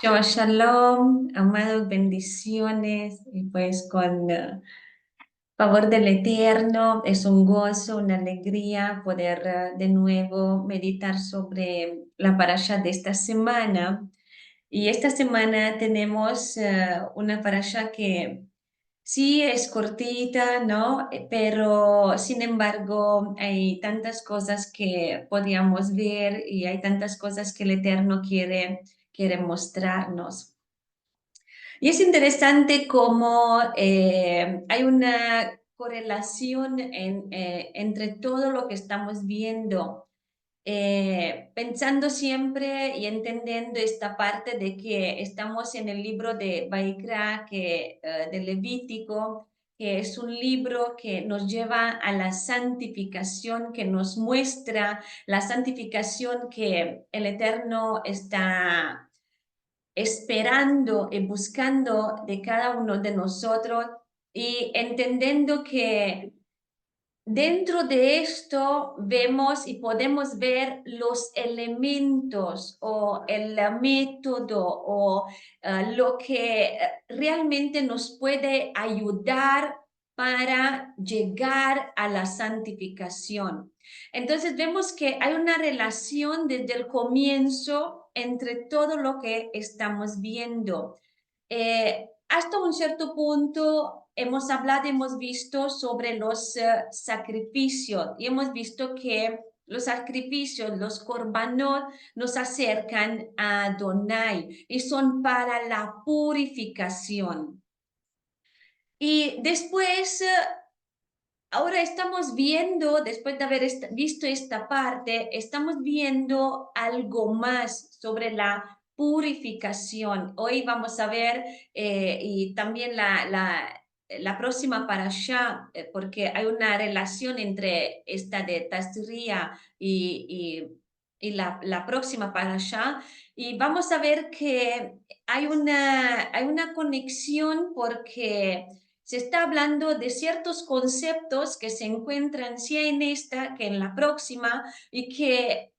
Shabbat Shalom, amados, bendiciones, y pues con favor del Eterno, es un gozo, una alegría poder de nuevo meditar sobre la parasha de esta semana. Y esta semana tenemos una parasha que sí es cortita, ¿no? Pero sin embargo hay tantas cosas que podíamos ver y hay tantas cosas que el Eterno quiere mostrarnos. Y es interesante cómo hay una correlación entre todo lo que estamos viendo, pensando siempre y entendiendo esta parte de que estamos en el libro de Baikra, de Levítico, que es un libro que nos lleva a la santificación, que nos muestra la santificación que el Eterno está esperando y buscando de cada uno de nosotros y entendiendo que dentro de esto vemos y podemos ver los elementos o el método o lo que realmente nos puede ayudar para llegar a la santificación. Entonces vemos que hay una relación desde el comienzo entre todo lo que estamos viendo. Hasta un cierto punto hemos hablado, hemos visto sobre los sacrificios y hemos visto que los sacrificios, los korbanot, nos acercan a Adonai y son para la purificación. Y después, ahora estamos viendo, después de haber visto esta parte, estamos viendo algo más sobre la purificación. Hoy vamos a ver y también la próxima parashá, porque hay una relación entre esta de Tazria y la próxima parashá. Y vamos a ver que hay una conexión porque se está hablando de ciertos conceptos que se encuentran sí en esta que en la próxima y que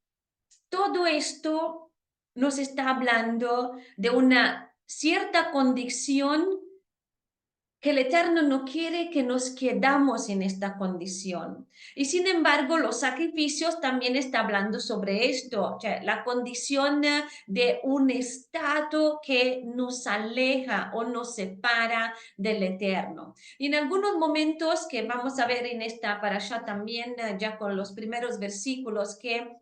todo esto nos está hablando de una cierta condición que el Eterno no quiere que nos quedamos en esta condición. Y sin embargo, los sacrificios también está hablando sobre esto, o sea, la condición de un estado que nos aleja o nos separa del Eterno. Y en algunos momentos que vamos a ver en esta parasha también, ya con los primeros versículos, que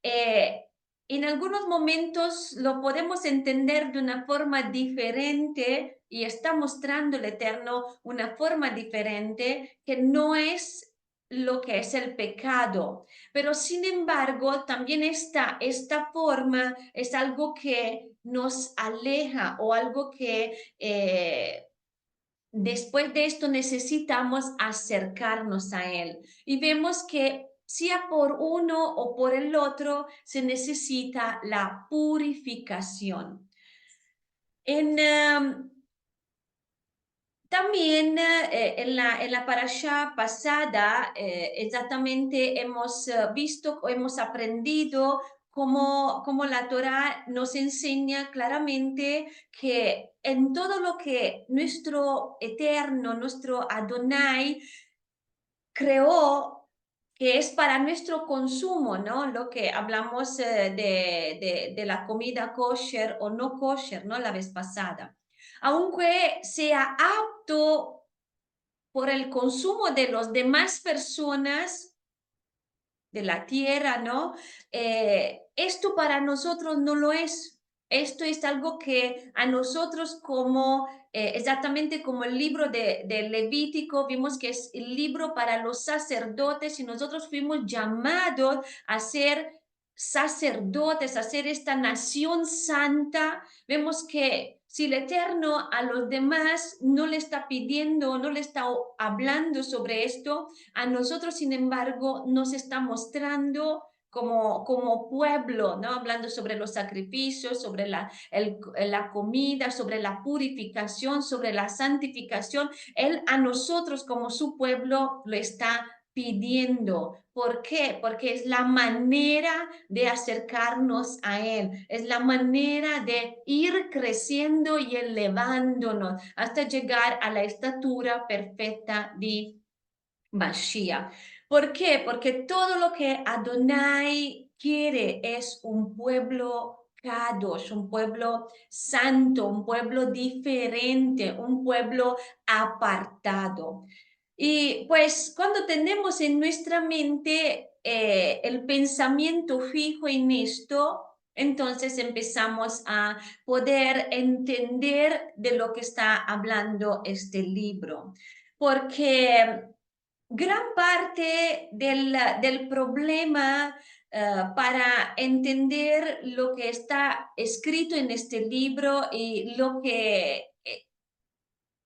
eh, en algunos momentos lo podemos entender de una forma diferente y está mostrando el Eterno una forma diferente que no es lo que es el pecado. Pero sin embargo, también esta forma es algo que nos aleja o algo que después de esto necesitamos acercarnos a Él. Y vemos que sea por uno o por el otro, se necesita la purificación. En, también en la parasha pasada, exactamente hemos visto, hemos aprendido cómo la Torah nos enseña claramente que en todo lo que nuestro Eterno, nuestro Adonai, creó que es para nuestro consumo, ¿no? Lo que hablamos de la comida kosher o no kosher, ¿no? La vez pasada. Aunque sea apto por el consumo de las demás personas de la tierra, ¿no? Esto para nosotros no lo es. Esto es algo que a nosotros como, exactamente como el libro de Levítico, vimos que es el libro para los sacerdotes y nosotros fuimos llamados a ser sacerdotes, a ser esta nación santa. Vemos que si el Eterno a los demás no le está pidiendo, no le está hablando sobre esto, a nosotros, sin embargo, nos está mostrando como pueblo, ¿no? Hablando sobre los sacrificios, sobre la comida, sobre la purificación, sobre la santificación. Él a nosotros como su pueblo lo está pidiendo. ¿Por qué? Porque es la manera de acercarnos a Él, es la manera de ir creciendo y elevándonos hasta llegar a la estatura perfecta de Mashiach. ¿Por qué? Porque todo lo que Adonai quiere es un pueblo Kadosh, un pueblo santo, un pueblo diferente, un pueblo apartado. Y pues cuando tenemos en nuestra mente el pensamiento fijo en esto, entonces empezamos a poder entender de lo que está hablando este libro. Porque gran parte del problema para entender lo que está escrito en este libro y lo que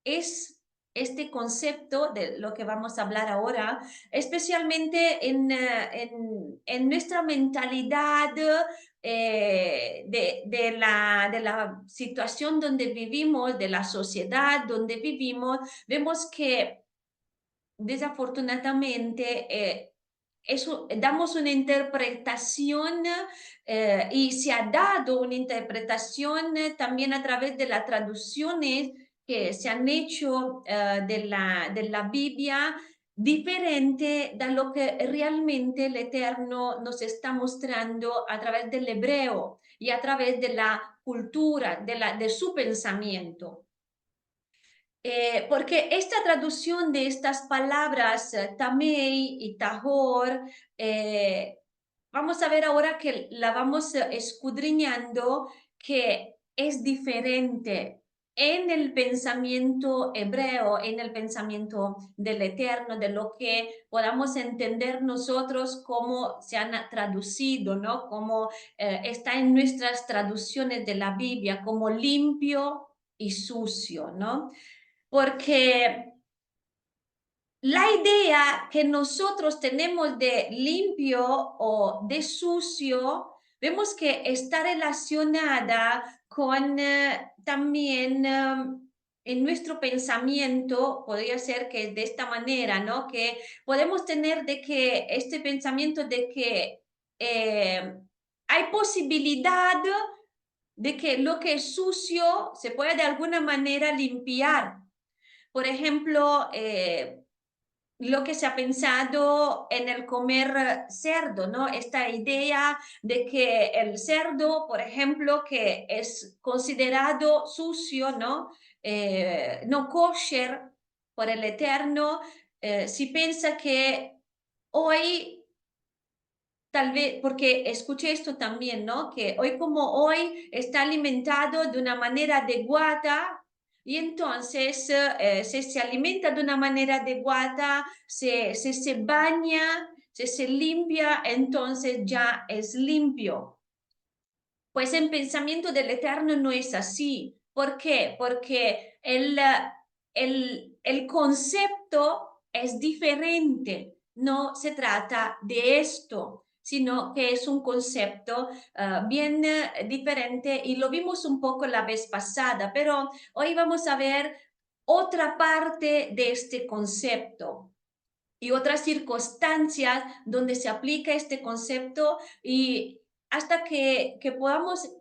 es este concepto de lo que vamos a hablar ahora, especialmente en nuestra mentalidad de la situación donde vivimos, de la sociedad donde vivimos, vemos que desafortunadamente damos una interpretación y se ha dado una interpretación también a través de las traducciones que se han hecho de la Biblia diferente de lo que realmente el Eterno nos está mostrando a través del hebreo y a través de la cultura, de su pensamiento. Porque esta traducción de estas palabras, tamei y tahor, vamos a ver ahora que la vamos escudriñando, que es diferente en el pensamiento hebreo, en el pensamiento del Eterno, de lo que podamos entender nosotros cómo se han traducido, ¿no? Cómo está en nuestras traducciones de la Biblia, como limpio y sucio, ¿no? Porque la idea que nosotros tenemos de limpio o de sucio, vemos que está relacionada con también en nuestro pensamiento, podría ser que de esta manera, ¿no? Que podemos tener de que este pensamiento de que hay posibilidad de que lo que es sucio se pueda de alguna manera limpiar. Por ejemplo, lo que se ha pensado en el comer cerdo, ¿no? Esta idea de que el cerdo, por ejemplo, que es considerado sucio, ¿no? No kosher por el Eterno, si piensa que hoy tal vez, porque escuché esto también, ¿no? Que hoy como hoy está alimentado de una manera adecuada y entonces si se alimenta de una manera adecuada, se baña, se limpia, entonces ya es limpio. Pues el pensamiento del Eterno no es así. ¿Por qué? Porque el concepto es diferente. No se trata de esto, sino que es un concepto bien diferente y lo vimos un poco la vez pasada, pero hoy vamos a ver otra parte de este concepto y otras circunstancias donde se aplica este concepto y hasta que podamos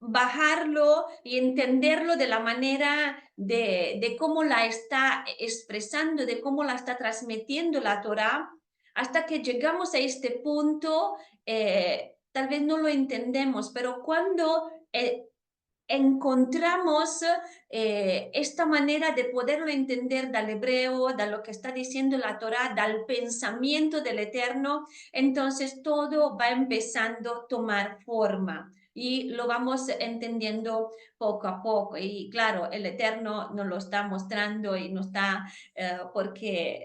bajarlo y entenderlo de la manera de cómo la está expresando, de cómo la está transmitiendo la Torah, hasta que llegamos a este punto, tal vez no lo entendemos, pero cuando encontramos esta manera de poderlo entender del hebreo, de lo que está diciendo la Torá, del pensamiento del Eterno, entonces todo va empezando a tomar forma y lo vamos entendiendo poco a poco. Y claro, el Eterno nos lo está mostrando y nos está, porque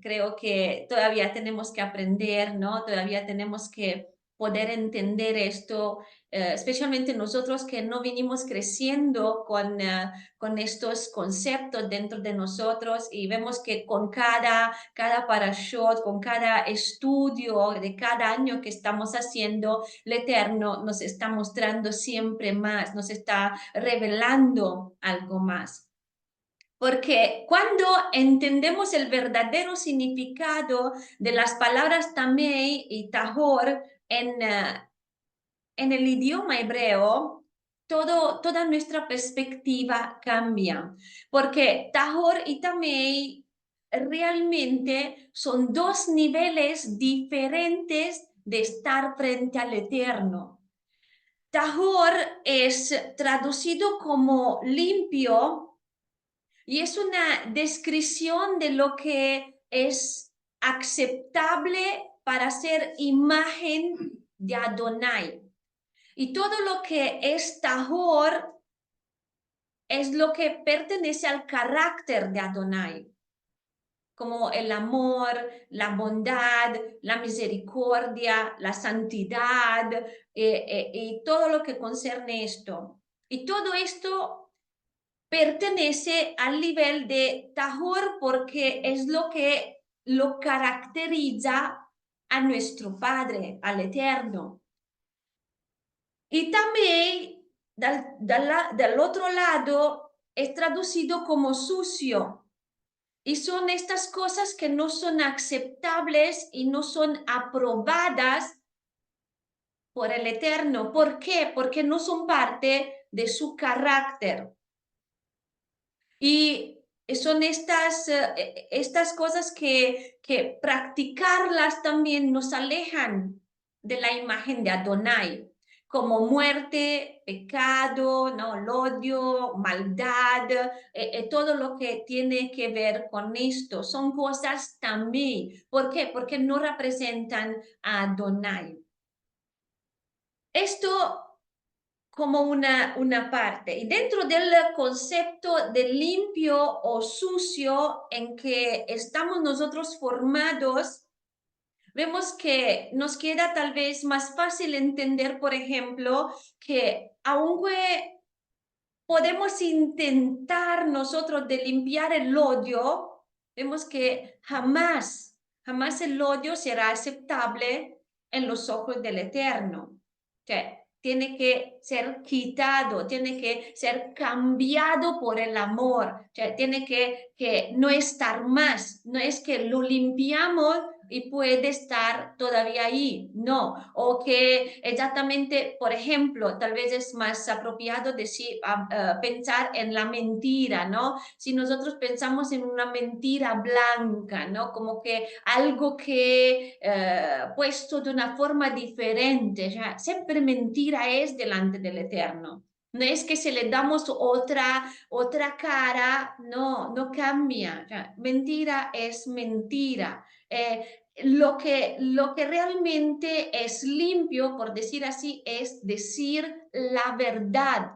creo que todavía tenemos que aprender, ¿no? Todavía tenemos que poder entender esto, especialmente nosotros que no vinimos creciendo con estos conceptos dentro de nosotros y vemos que con cada parashot, con cada estudio de cada año que estamos haciendo, el Eterno nos está mostrando siempre más, nos está revelando algo más. Porque cuando entendemos el verdadero significado de las palabras tamei y tahor en el idioma hebreo, toda nuestra perspectiva cambia. Porque tahor y tamei realmente son dos niveles diferentes de estar frente al Eterno. Tahor es traducido como limpio y es una descripción de lo que es aceptable para ser imagen de Adonai. Y todo lo que es tahor es lo que pertenece al carácter de Adonai, como el amor, la bondad, la misericordia, la santidad y todo lo que concierne esto. Y todo esto pertenece al nivel de tahor porque es lo que lo caracteriza a nuestro Padre, al Eterno. Y también del otro lado es traducido como sucio. Y son estas cosas que no son aceptables y no son aprobadas por el Eterno. ¿Por qué? Porque no son parte de su carácter. Y son estas cosas que practicarlas también nos alejan de la imagen de Adonai, como muerte, pecado, ¿no? El odio, maldad, todo lo que tiene que ver con esto. Son cosas también. ¿Por qué? Porque no representan a Adonai. Esto como una parte. Y dentro del concepto de limpio o sucio en que estamos nosotros formados, vemos que nos queda tal vez más fácil entender, por ejemplo, que aunque podemos intentar nosotros de limpiar el odio, vemos que jamás el odio será aceptable en los ojos del Eterno. O sea, tiene que ser quitado, tiene que ser cambiado por el amor, o sea, tiene que no estar más, no es que lo limpiamos y puede estar todavía ahí, no, o que exactamente, por ejemplo, tal vez es más apropiado decir, pensar en la mentira, ¿no? Si nosotros pensamos en una mentira blanca, ¿no? Como que algo que puesto de una forma diferente, ya, siempre mentira es delante del Eterno. No es que si le damos otra cara, no cambia. Ya, mentira es mentira. Lo que realmente es limpio, por decir así, es decir la verdad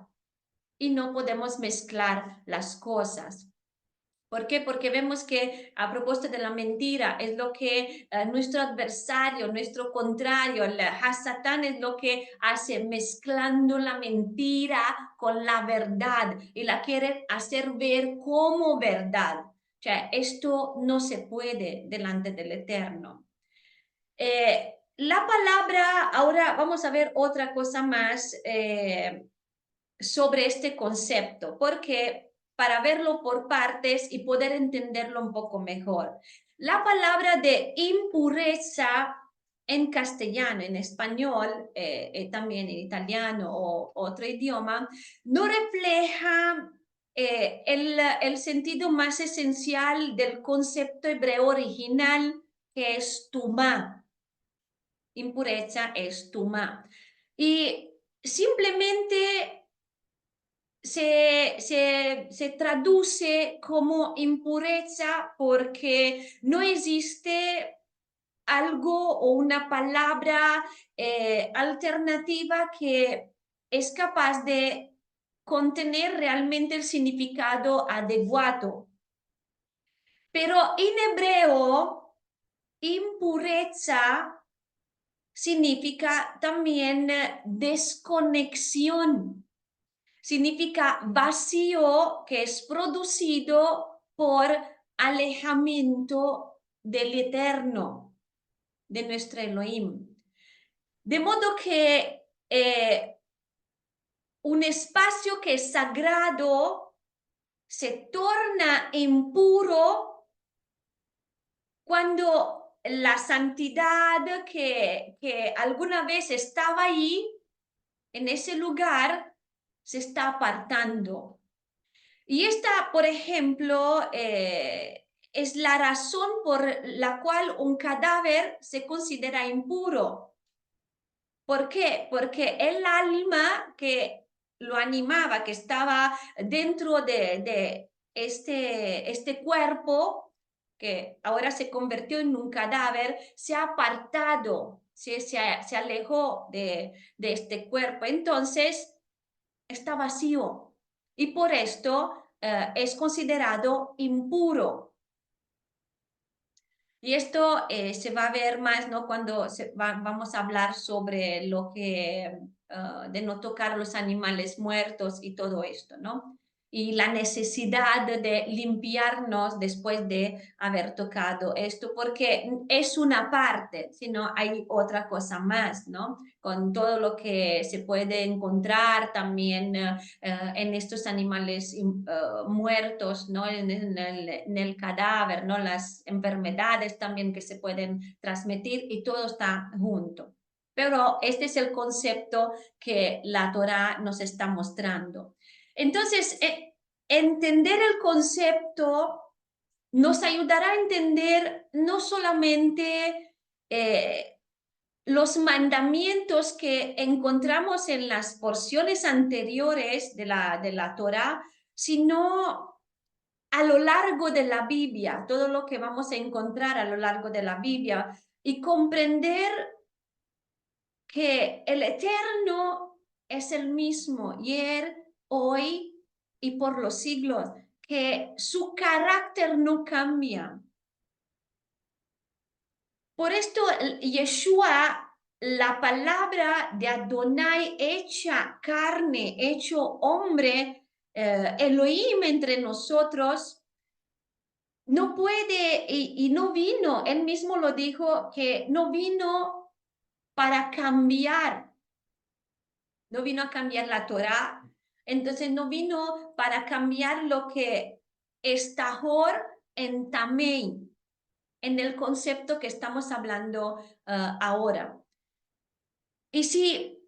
y no podemos mezclar las cosas. ¿Por qué? Porque vemos que a propósito de la mentira es lo que nuestro adversario, nuestro contrario, el Hasatán es lo que hace mezclando la mentira con la verdad y la quiere hacer ver como verdad. O sea, esto no se puede delante del Eterno. La palabra, ahora vamos a ver otra cosa más sobre este concepto, porque para verlo por partes y poder entenderlo un poco mejor. La palabra de impureza en castellano, en español, también en italiano o otro idioma, no refleja el sentido más esencial del concepto hebreo original, que es tumá. Impureza es tumá. Y simplemente se traduce como impureza porque no existe algo o una palabra alternativa que es capaz de contener realmente el significado adecuado. Pero en hebreo, impureza significa también desconexión. Significa vacío que es producido por alejamiento del Eterno, de nuestro Elohim. De modo que un espacio que es sagrado se torna impuro cuando la santidad que alguna vez estaba ahí, en ese lugar, se está apartando. Y esta, por ejemplo, es la razón por la cual un cadáver se considera impuro. ¿Por qué? Porque el alma que lo animaba, que estaba dentro de este cuerpo, que ahora se convirtió en un cadáver, se ha apartado, se alejó de este cuerpo. Entonces, está vacío y por esto es considerado impuro. Y esto se va a ver más, ¿no? Cuando vamos a hablar sobre lo que de no tocar los animales muertos y todo esto, ¿no? Y la necesidad de limpiarnos después de haber tocado esto, porque es una parte, sino hay otra cosa más, ¿no? Con todo lo que se puede encontrar también en estos animales muertos, ¿no? En el cadáver, ¿no? Las enfermedades también que se pueden transmitir y todo está junto. Pero este es el concepto que la Torá nos está mostrando. Entonces, entender el concepto nos ayudará a entender no solamente los mandamientos que encontramos en las porciones anteriores de la Torá, sino a lo largo de la Biblia, todo lo que vamos a encontrar a lo largo de la Biblia y comprender que el Eterno es el mismo ayer, hoy y por los siglos, que su carácter no cambia. Por esto, Yeshua, la palabra de Adonai hecha carne, hecho hombre, Elohim entre nosotros, no puede y no vino, él mismo lo dijo, que no vino para cambiar, no vino a cambiar la Torá, entonces no vino para cambiar lo que es Tahor en Tamei, en el concepto que estamos hablando ahora. Y si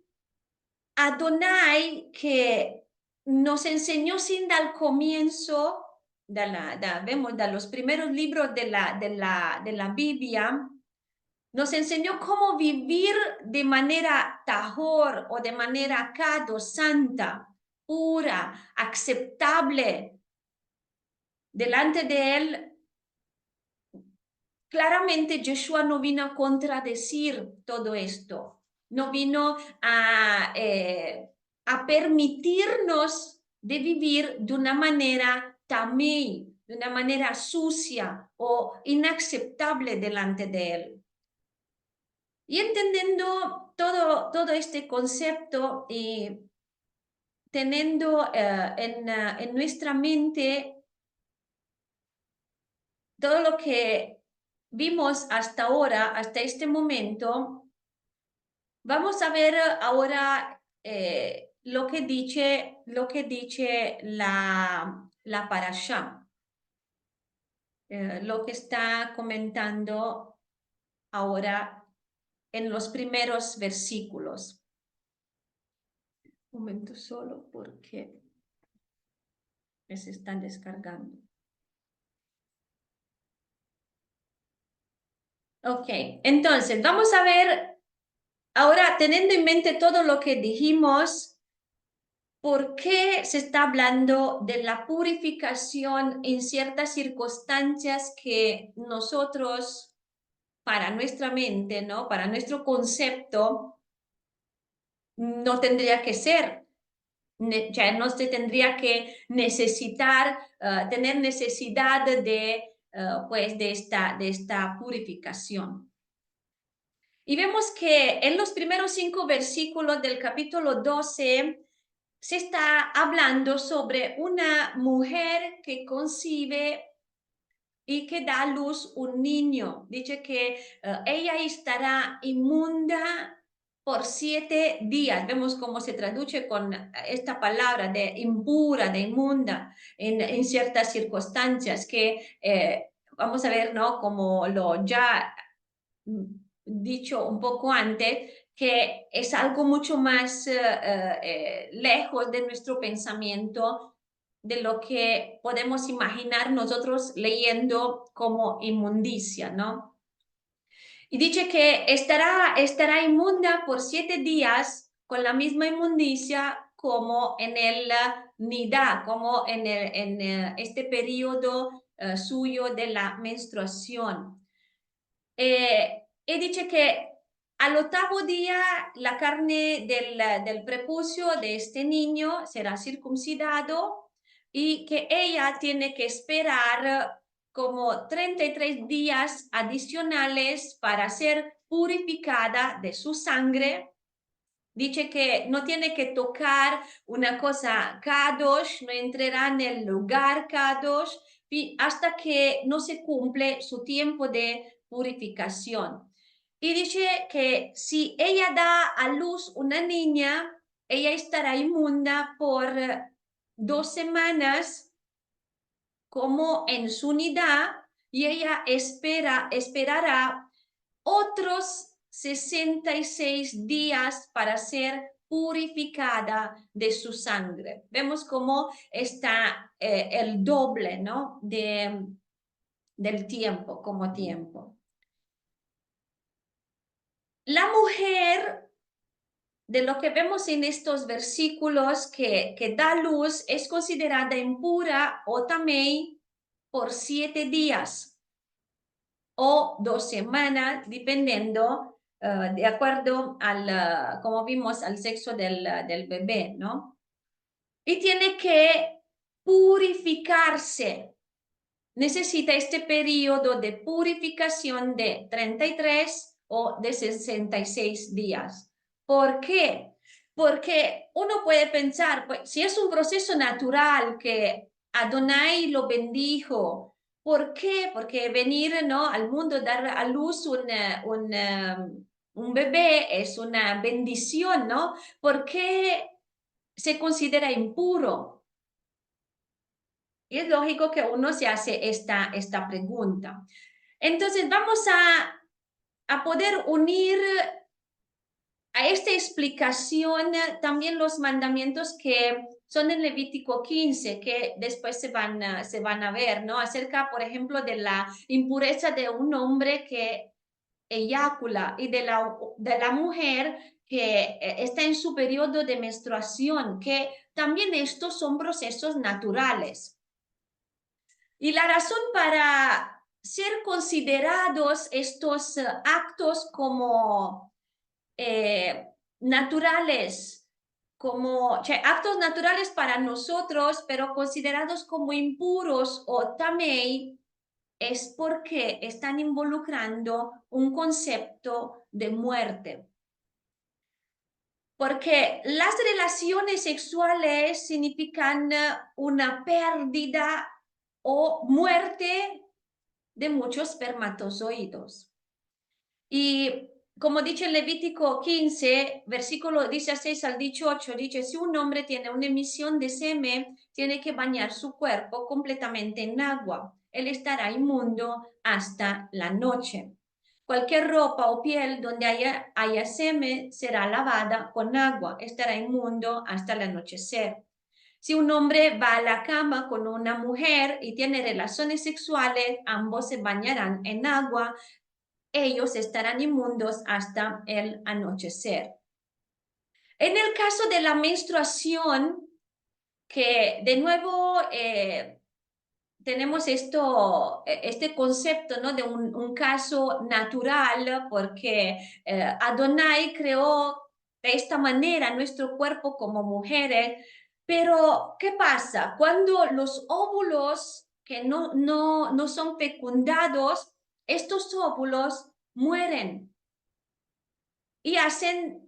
Adonai, que nos enseñó sin al comienzo, vemos de los primeros libros de la Biblia, nos enseñó cómo vivir de manera tahor o de manera kado, santa, pura, aceptable delante de él. Claramente Yeshua no vino a contradecir todo esto, no vino a permitirnos de vivir de una manera tamei, de una manera sucia o inaceptable delante de él. Y entendiendo todo este concepto y teniendo en nuestra mente todo lo que vimos hasta ahora, hasta este momento, vamos a ver ahora lo que dice la parashá, lo que está comentando ahora en los primeros versículos. Un momento solo porque se están descargando. Ok, entonces vamos a ver ahora, teniendo en mente todo lo que dijimos, ¿por qué se está hablando de la purificación en ciertas circunstancias que nosotros, para nuestra mente, ¿no? Para nuestro concepto, no tendría que ser? Ya no se tendría que necesitar, tener necesidad de, pues de esta purificación. Y vemos que en los primeros 5 versículos del capítulo 12 se está hablando sobre una mujer que concibe y que da a luz un niño. Dice que ella estará inmunda por 7 días. Vemos cómo se traduce con esta palabra de impura, de inmunda, en ciertas circunstancias que vamos a ver, ¿no? Como lo ya dicho un poco antes, que es algo mucho más lejos de nuestro pensamiento, de lo que podemos imaginar nosotros leyendo como inmundicia, ¿no? Y dice que estará inmunda por 7 días con la misma inmundicia como en el nidá, como en este periodo suyo de la menstruación. Y dice que al octavo día la carne del prepucio de este niño será circuncidado y que ella tiene que esperar como 33 días adicionales para ser purificada de su sangre. Dice que no tiene que tocar una cosa Kadosh, no entrará en el lugar Kadosh hasta que no se cumple su tiempo de purificación. Y dice que si ella da a luz una niña, ella estará inmunda por 2 semanas como en su unidad y ella esperará otros 66 días para ser purificada de su sangre. Vemos cómo está el doble, ¿no? Del tiempo, como tiempo. La mujer, de lo que vemos en estos versículos, que da luz, es considerada impura o tamei por 7 días o 2 semanas, dependiendo, de acuerdo al, como vimos, al sexo del bebé, ¿no? Y tiene que purificarse. Necesita este periodo de purificación de 33 o de 66 días. ¿Por qué? Porque uno puede pensar, pues, si es un proceso natural que Adonai lo bendijo, ¿por qué? Porque venir, ¿no?, al mundo, dar a luz un bebé es una bendición, ¿no? ¿Por qué se considera impuro? Y es lógico que uno se hace esta pregunta. Entonces vamos a poder unir a esta explicación también los mandamientos que son en Levítico 15, que después se van a ver, ¿no? Acerca, por ejemplo, de la impureza de un hombre que eyacula y de la mujer que está en su periodo de menstruación, que también estos son procesos naturales. Y la razón para ser considerados estos actos como naturales, como actos naturales para nosotros, pero considerados como impuros o tamei, es porque están involucrando un concepto de muerte. Porque las relaciones sexuales significan una pérdida o muerte de muchos espermatozoides. Y como dice en Levítico 15, versículo 16 al 18, dice, si un hombre tiene una emisión de semen, tiene que bañar su cuerpo completamente en agua. Él estará inmundo hasta la noche. Cualquier ropa o piel donde haya semen será lavada con agua. Estará inmundo hasta el anochecer. Si un hombre va a la cama con una mujer y tiene relaciones sexuales, ambos se bañarán en agua. Ellos estarán inmundos hasta el anochecer. En el caso de la menstruación, que de nuevo tenemos este concepto, ¿no?, de un caso natural, porque Adonai creó de esta manera nuestro cuerpo como mujeres, pero ¿qué pasa? Cuando los óvulos que no son fecundados, estos óvulos mueren y hacen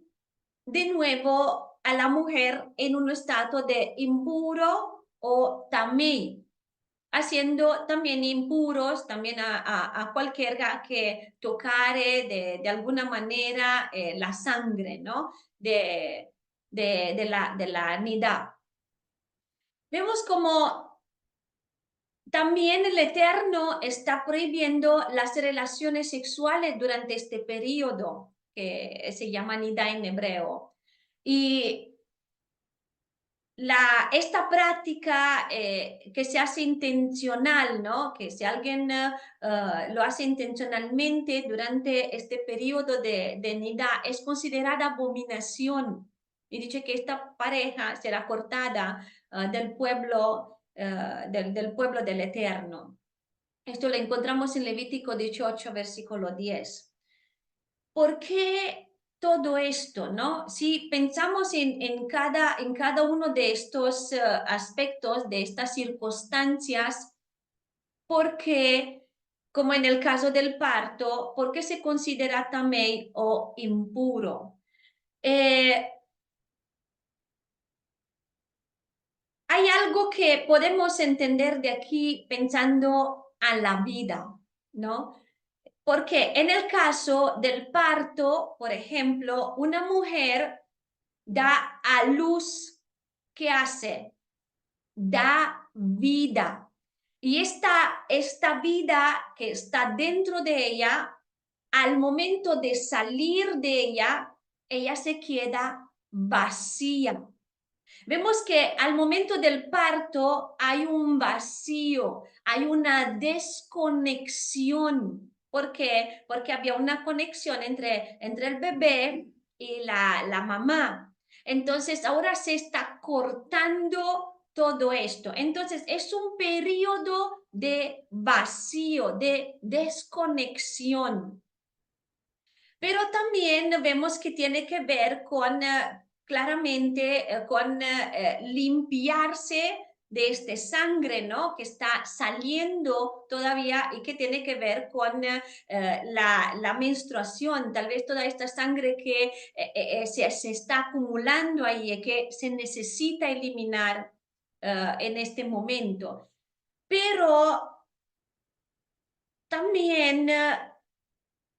de nuevo a la mujer en un estado de impuro o tamei. haciendo también impuros, también a cualquiera que tocare de alguna manera la sangre, ¿no? De la nidad. Vemos como también el Eterno está prohibiendo las relaciones sexuales durante este periodo, que se llama nidá en hebreo. Y esta práctica que se hace intencional, ¿no? Que si alguien lo hace intencionalmente durante este periodo de nidá, es considerada abominación. Y dice que esta pareja será cortada del pueblo del Eterno. Esto lo encontramos en Levítico 18, versículo 10. ¿Por qué todo esto, no? Si pensamos en cada uno de estos aspectos, de estas circunstancias, ¿por qué, como en el caso del parto, por qué se considera tamei o impuro? Hay algo que podemos entender de aquí pensando a la vida, ¿no? Porque en el caso del parto, por ejemplo, una mujer da a luz, ¿qué hace? Da vida. Y esta vida que está dentro de ella, al momento de salir de ella se queda vacía. Vemos que al momento del parto hay un vacío, hay una desconexión. ¿Por qué? Porque había una conexión entre el bebé y la mamá. Entonces ahora se está cortando todo esto. Entonces es un periodo de vacío, de desconexión. Pero también vemos que tiene que ver con claramente con limpiarse de este sangre, ¿no? Que está saliendo todavía y que tiene que ver con la menstruación, tal vez toda esta sangre que se está acumulando ahí y que se necesita eliminar en este momento. Pero también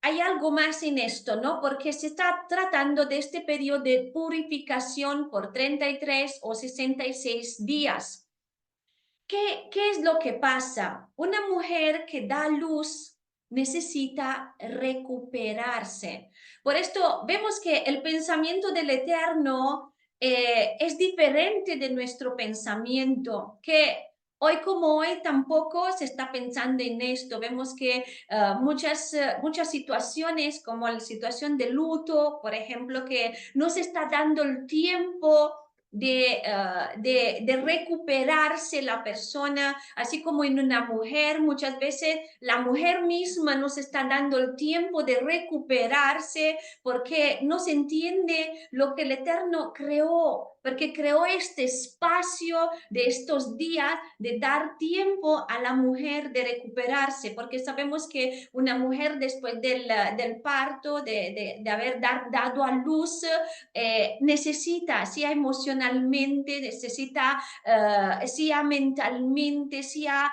hay algo más en esto, ¿no? Porque se está tratando de este periodo de purificación por 33 o 66 días. ¿Qué es lo que pasa? Una mujer que da luz necesita recuperarse. Por esto vemos que el pensamiento del Eterno es diferente de nuestro pensamiento, que hoy como hoy tampoco se está pensando en esto. Vemos que muchas situaciones, como la situación de luto, por ejemplo, que no se está dando el tiempo de recuperarse la persona, así como en una mujer, muchas veces la mujer misma no se está dando el tiempo de recuperarse porque no se entiende lo que el Eterno creó, porque creó este espacio de estos días de dar tiempo a la mujer de recuperarse, porque sabemos que una mujer después del parto, de haber dado a luz, necesita, sea emocionalmente, necesita, sea mentalmente, sea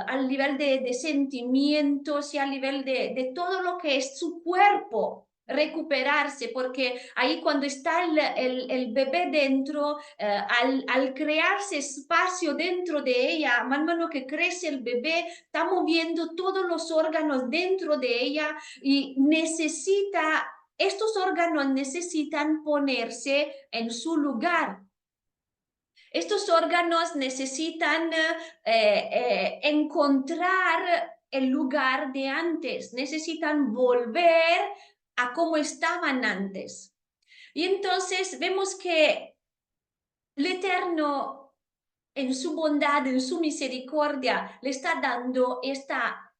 al nivel de sentimiento, sea al nivel de todo lo que es su cuerpo recuperarse, porque ahí cuando está el bebé dentro, al crearse espacio dentro de ella, más o menos que crece el bebé, está moviendo todos los órganos dentro de ella y estos órganos necesitan ponerse en su lugar. Estos órganos necesitan encontrar el lugar de antes, necesitan volver a como estaban antes. Y entonces vemos que el Eterno, en su bondad, en su misericordia, le está dando, está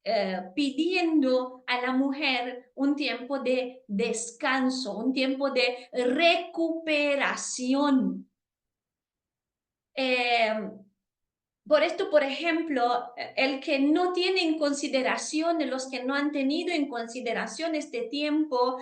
pidiendo a la mujer un tiempo de descanso, un tiempo de recuperación. Por esto, por ejemplo, el que no tiene en consideración, los que no han tenido en consideración este tiempo,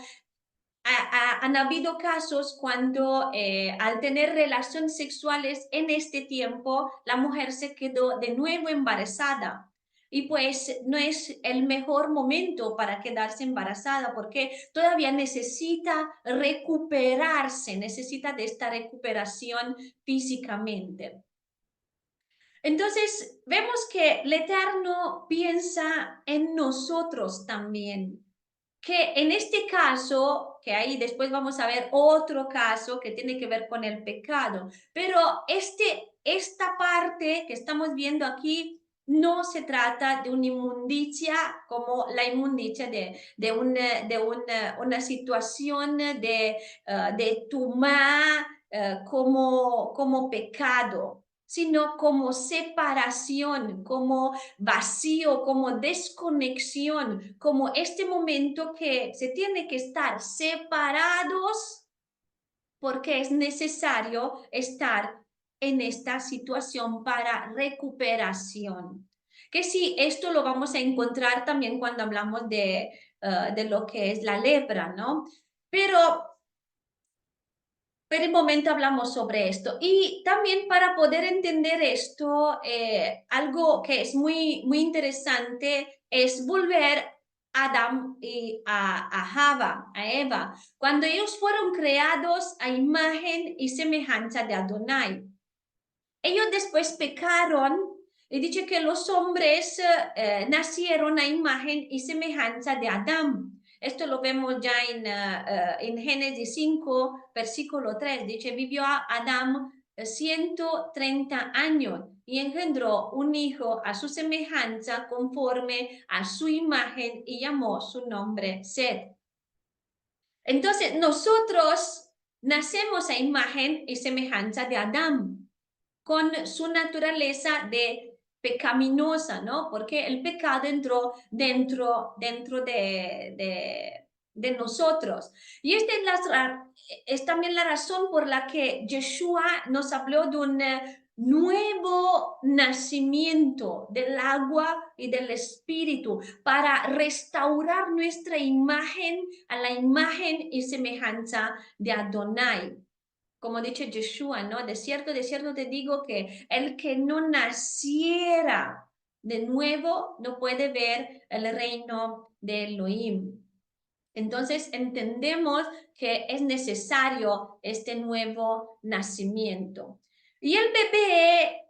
han habido casos cuando al tener relaciones sexuales en este tiempo, la mujer se quedó de nuevo embarazada. Y pues no es el mejor momento para quedarse embarazada porque todavía necesita recuperarse, necesita de esta recuperación físicamente. Entonces, vemos que el Eterno piensa en nosotros también, que en este caso, que ahí después vamos a ver otro caso que tiene que ver con el pecado, pero esta parte que estamos viendo aquí no se trata de una inmundicia como la inmundicia de una situación de tumá como pecado, sino como separación, como vacío, como desconexión, como este momento que se tiene que estar separados porque es necesario estar en esta situación para recuperación. Que sí, esto lo vamos a encontrar también cuando hablamos de lo que es la lepra, ¿no? Pero por el momento hablamos sobre esto. Y también para poder entender esto, algo que es muy interesante es volver a Adán y a Java, a Eva, cuando ellos fueron creados a imagen y semejanza de Adonai. Ellos después pecaron y dice que los hombres nacieron a imagen y semejanza de Adán. Esto lo vemos ya en Génesis 5, versículo 3. Dice, vivió Adán 130 años y engendró un hijo a su semejanza conforme a su imagen y llamó su nombre Seth. Entonces, nosotros nacemos a imagen y semejanza de Adán, con su naturaleza de pecaminosa, ¿no? Porque el pecado entró dentro de nosotros. Y esta es también la razón por la que Yeshua nos habló de un nuevo nacimiento del agua y del espíritu para restaurar nuestra imagen a la imagen y semejanza de Adonai. Como dice Yeshua, ¿no? De cierto te digo que el que no naciera de nuevo no puede ver el reino de Elohim. Entonces entendemos que es necesario este nuevo nacimiento. Y el bebé,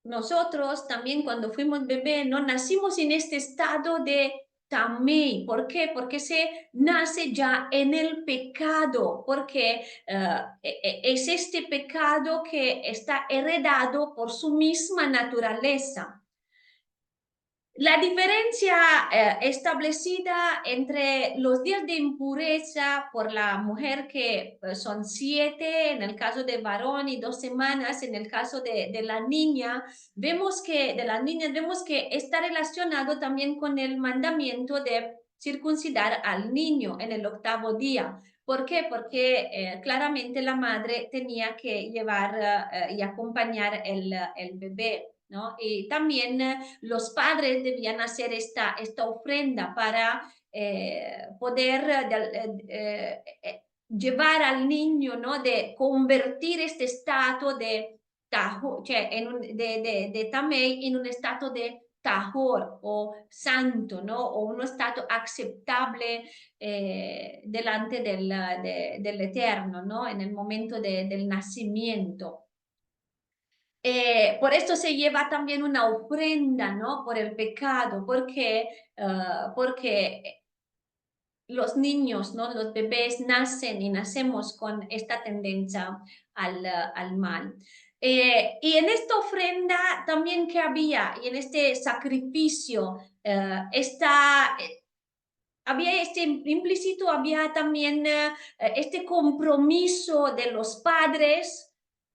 nosotros también cuando fuimos bebé, no nacimos en este estado de tamé. ¿Por qué? Porque se nace ya en el pecado, porque es este pecado que está heredado por su misma naturaleza. La diferencia establecida entre los días de impureza por la mujer, que son 7 en el caso de varón y 2 semanas en el caso de la niña, vemos que está relacionado también con el mandamiento de circuncidar al niño en el 8º día. ¿Por qué? Porque claramente la madre tenía que llevar y acompañar el bebé, ¿no? Y también los padres debían hacer esta ofrenda para poder llevar al niño, ¿no? De convertir este estado de tajo, de tamei en un estado de tahor o santo, ¿no? O un estado aceptable delante del Eterno, ¿no? En el momento del nacimiento. Por esto se lleva también una ofrenda, ¿no? Por el pecado, porque los niños, ¿no? Los bebés nacen y nacemos con esta tendencia al mal. Y en esta ofrenda también que había, y en este sacrificio, había este implícito, había también este compromiso de los padres,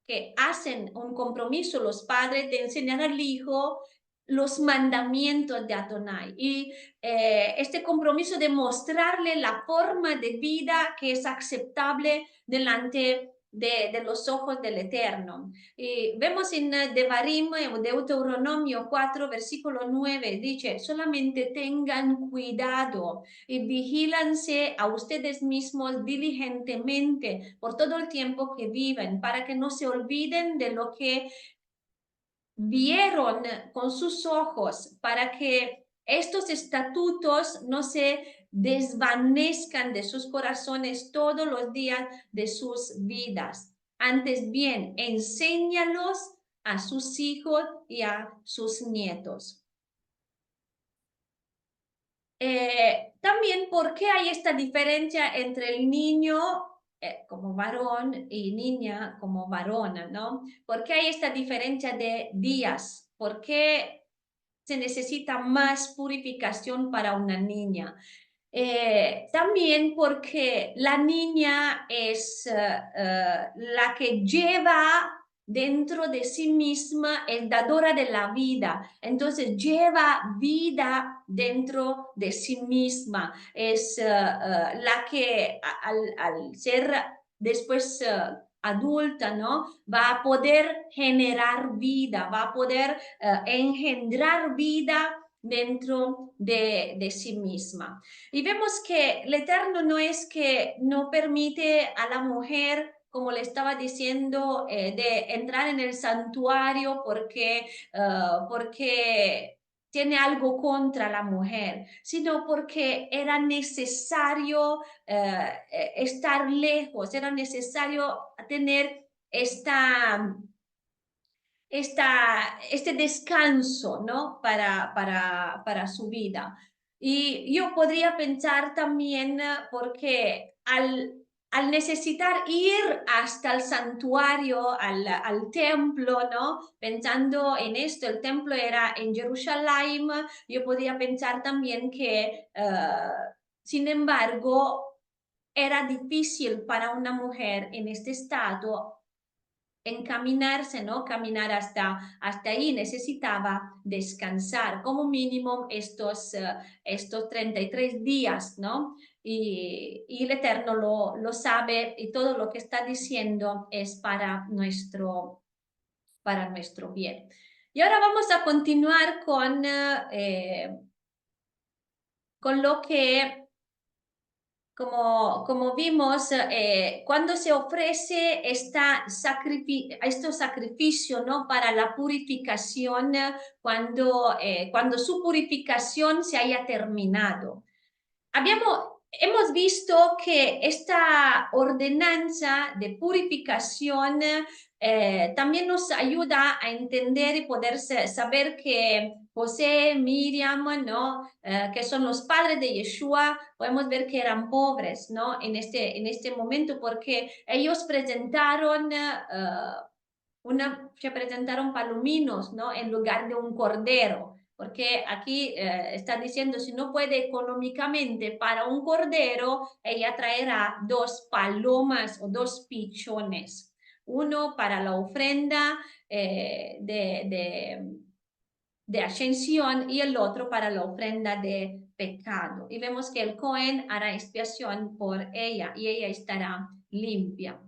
que hacen un compromiso los padres de enseñar al hijo los mandamientos de Adonai y este compromiso de mostrarle la forma de vida que es aceptable delante de los ojos del Eterno. Y vemos en Devarim, Deuteronomio 4, versículo 9, dice, solamente tengan cuidado y vigílanse a ustedes mismos diligentemente por todo el tiempo que viven, para que no se olviden de lo que vieron con sus ojos, para que estos estatutos no se desvanezcan de sus corazones todos los días de sus vidas. Antes bien, enséñalos a sus hijos y a sus nietos. También, ¿por qué hay esta diferencia entre el niño como varón y niña como varona, ¿no? ¿Por qué hay esta diferencia de días? ¿Por qué se necesita más purificación para una niña? También porque la niña es la que lleva dentro de sí misma, es dadora de la vida, entonces lleva vida dentro de sí misma, es la que al ser después adulta, ¿no? Va a poder generar vida, va a poder engendrar vida dentro de sí misma. Y vemos que el Eterno no es que no permite a la mujer, como le estaba diciendo, de entrar en el santuario porque tiene algo contra la mujer, sino porque era necesario estar lejos, era necesario tener este descanso, ¿no? Para su vida. Y yo podría pensar también, porque al necesitar ir hasta el santuario, al templo, ¿no? Pensando en esto, el templo era en Jerusalén, yo podría pensar también que, sin embargo, era difícil para una mujer en este estado encaminarse, ¿no? Caminar hasta ahí, necesitaba descansar, como mínimo estos 33 días, ¿no? Y el Eterno lo sabe y todo lo que está diciendo es para nuestro bien. Y ahora vamos a continuar con lo que como vimos, cuando se ofrece este sacrificio, ¿no? Para la purificación, cuando su purificación se haya terminado. Hemos visto que esta ordenanza de purificación también nos ayuda a entender y poder saber que José, Miriam, ¿no? Que son los padres de Yeshua, podemos ver que eran pobres, ¿no? En este momento, porque ellos se presentaron palominos, ¿no? En lugar de un cordero, porque aquí está diciendo, si no puede económicamente para un cordero, ella traerá 2 palomas o 2 pichones, uno para la ofrenda de ascensión y el otro para la ofrenda de pecado. Y vemos que el Cohen hará expiación por ella y ella estará limpia.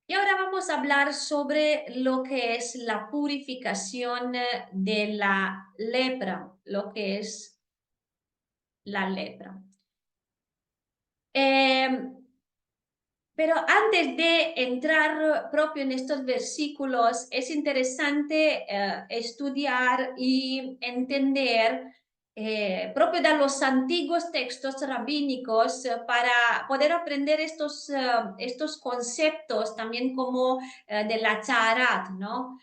Y ahora vamos a hablar sobre lo que es la purificación de la lepra, lo que es la lepra. Pero antes de entrar propio en estos versículos, es interesante estudiar y entender propio de los antiguos textos rabínicos para poder aprender estos conceptos también como de la Tzarat, ¿no?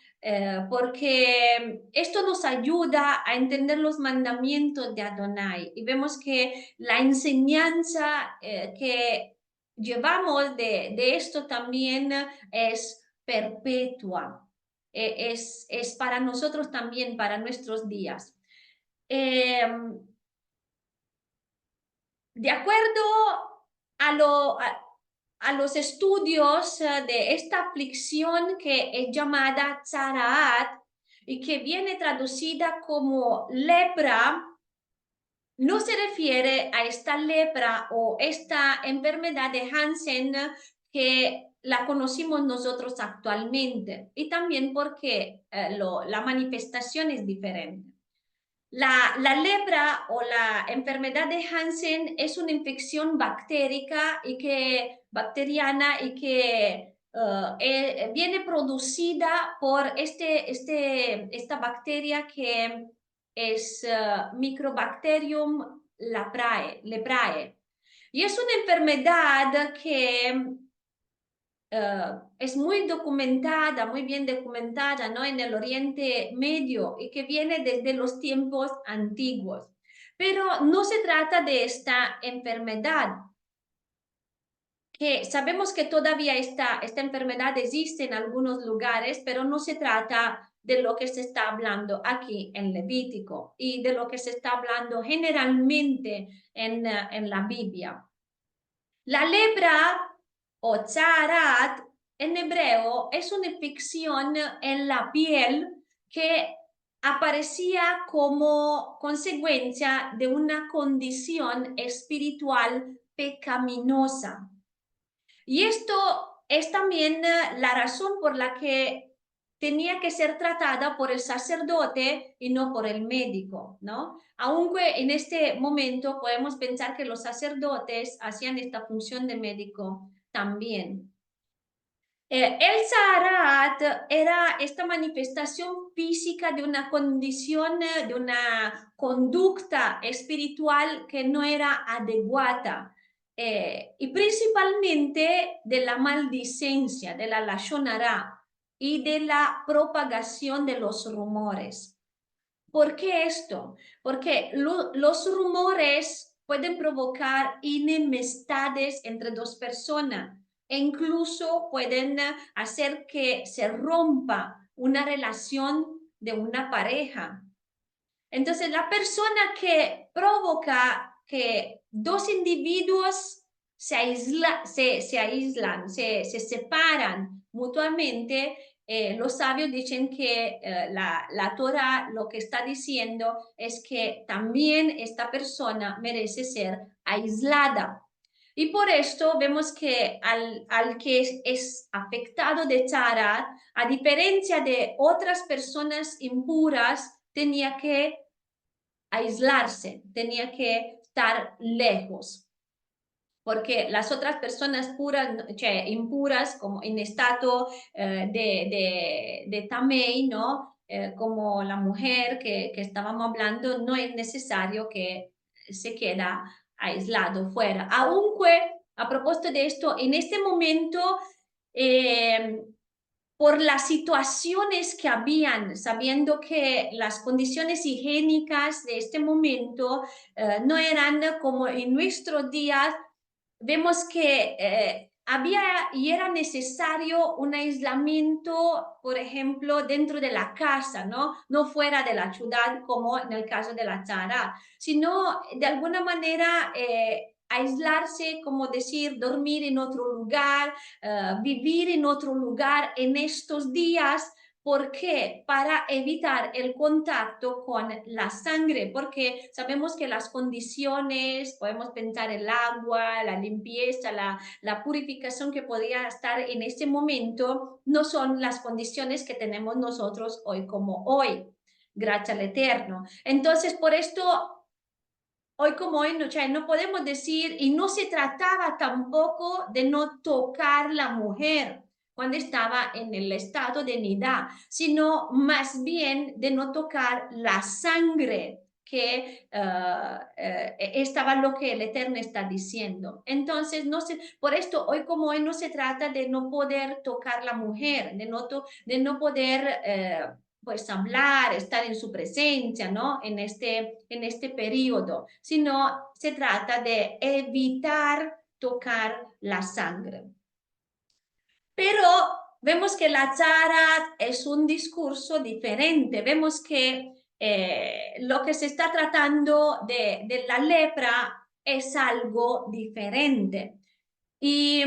Porque esto nos ayuda a entender los mandamientos de Adonai y vemos que la enseñanza que llevamos de esto también es perpetua, es para nosotros también, para nuestros días. De acuerdo a, a los estudios de esta aflicción que es llamada Tzaraat y que viene traducida como lepra, no se refiere a esta lepra o esta enfermedad de Hansen que la conocimos nosotros actualmente, y también porque la manifestación es diferente. La lepra o la enfermedad de Hansen es una infección bacteriana y que viene producida por esta bacteria que es Microbacterium leprae. Y es una enfermedad que es muy documentada, muy bien documentada, ¿no? En el Oriente Medio y que viene desde los tiempos antiguos. Pero no se trata de esta enfermedad, que sabemos que todavía esta enfermedad existe en algunos lugares, pero no se trata de lo que se está hablando aquí en Levítico y de lo que se está hablando generalmente en la Biblia. La lepra o tzarat en hebreo es una infección en la piel que aparecía como consecuencia de una condición espiritual pecaminosa. Y esto es también la razón por la que tenía que ser tratada por el sacerdote y no por el médico, ¿no? Aunque en este momento podemos pensar que los sacerdotes hacían esta función de médico también. El Zaharat era esta manifestación física de una condición, de una conducta espiritual que no era adecuada, y principalmente de la maldicencia, de la Lashon Hara y de la propagación de los rumores. ¿Por qué esto? Porque los rumores pueden provocar enemistades entre dos personas e incluso pueden hacer que se rompa una relación de una pareja. Entonces, la persona que provoca que dos individuos se aíslan, se separan mutuamente, los sabios dicen que la Torah lo que está diciendo es que también esta persona merece ser aislada. Y por esto vemos que al que es afectado de Tzara, a diferencia de otras personas impuras, tenía que aislarse, tenía que estar lejos, porque las otras personas puras, cioè, impuras, como en estado de tamei, ¿no? Como la mujer que estábamos hablando, no es necesario que se queda aislado fuera. Aunque, a propósito de esto, en este momento eh, por las situaciones que habían, sabiendo que las condiciones higiénicas de este momento no eran como en nuestros días, vemos que había y era necesario un aislamiento, por ejemplo, dentro de la casa, ¿no? No fuera de la ciudad como en el caso de la Tzara, sino de alguna manera aislarse, como decir, dormir en otro lugar, vivir en otro lugar en estos días. ¿Por qué? Para evitar el contacto con la sangre, porque sabemos que las condiciones, podemos pensar el agua, la limpieza, la purificación que podría estar en este momento, no son las condiciones que tenemos nosotros hoy como hoy, gracias al Eterno. Entonces, por esto hoy como hoy, no, cioè, no podemos decir, y no se trataba tampoco de no tocar la mujer cuando estaba en el estado de nidá, sino más bien de no tocar la sangre, que estaba lo que el Eterno está diciendo. Entonces, por esto, hoy como hoy no se trata de no poder tocar la mujer, de no poder pues hablar, estar en su presencia, ¿no? En este periodo, sino se trata de evitar tocar la sangre. Pero vemos que la Tzara es un discurso diferente, vemos que lo que se está tratando de la lepra es algo diferente. Y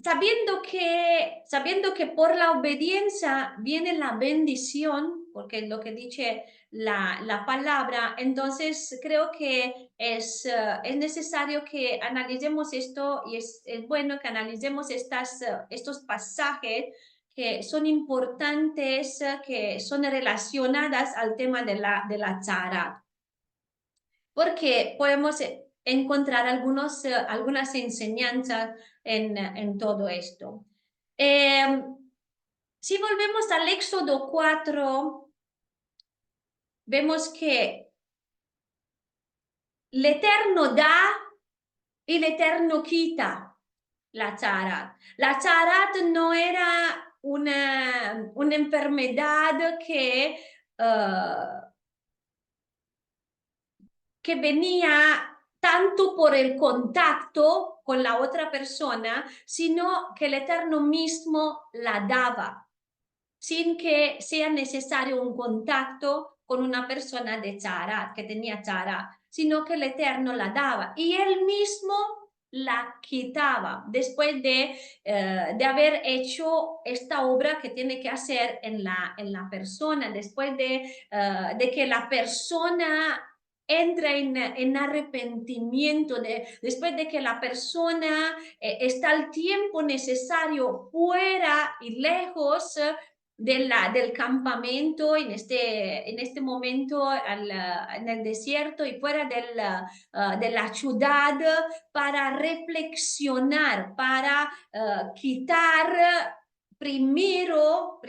sabiendo que por la obediencia viene la bendición, porque lo que dice la palabra. Entonces creo que es necesario que analicemos esto y es bueno que analicemos estos pasajes que son importantes, que son relacionadas al tema de la tzara, porque podemos encontrar algunas enseñanzas en todo esto. Si volvemos al Éxodo 4, vemos que el Eterno da y el Eterno quita la tzara. La tzara no era una enfermedad que venía tanto por el contacto con la otra persona, sino que el Eterno mismo la daba, sin que sea necesario un contacto con una persona de tzara, que tenía tzara, sino que el Eterno la daba y él mismo la quitaba después de haber hecho esta obra que tiene que hacer en la persona, después de que la persona entra en arrepentimiento, después de que la persona está el tiempo necesario fuera y lejos del campamento en este momento en el desierto y fuera de la ciudad para reflexionar, para quitar. Primero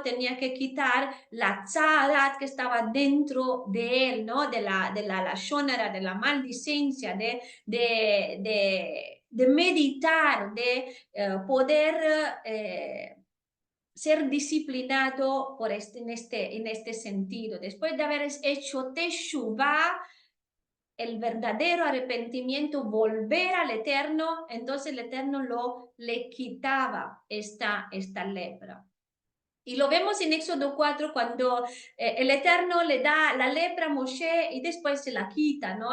tenía que quitar la tzara que estaba dentro de él, ¿no? De la shonara, de la maldicencia, de meditar, de poder ser disciplinado en este sentido. Después de haber hecho teshuvah, el verdadero arrepentimiento, volver al Eterno, entonces el Eterno le quitaba esta lepra. Y lo vemos en Éxodo 4 cuando el Eterno le da la lepra a Moshe y después se la quita, ¿no?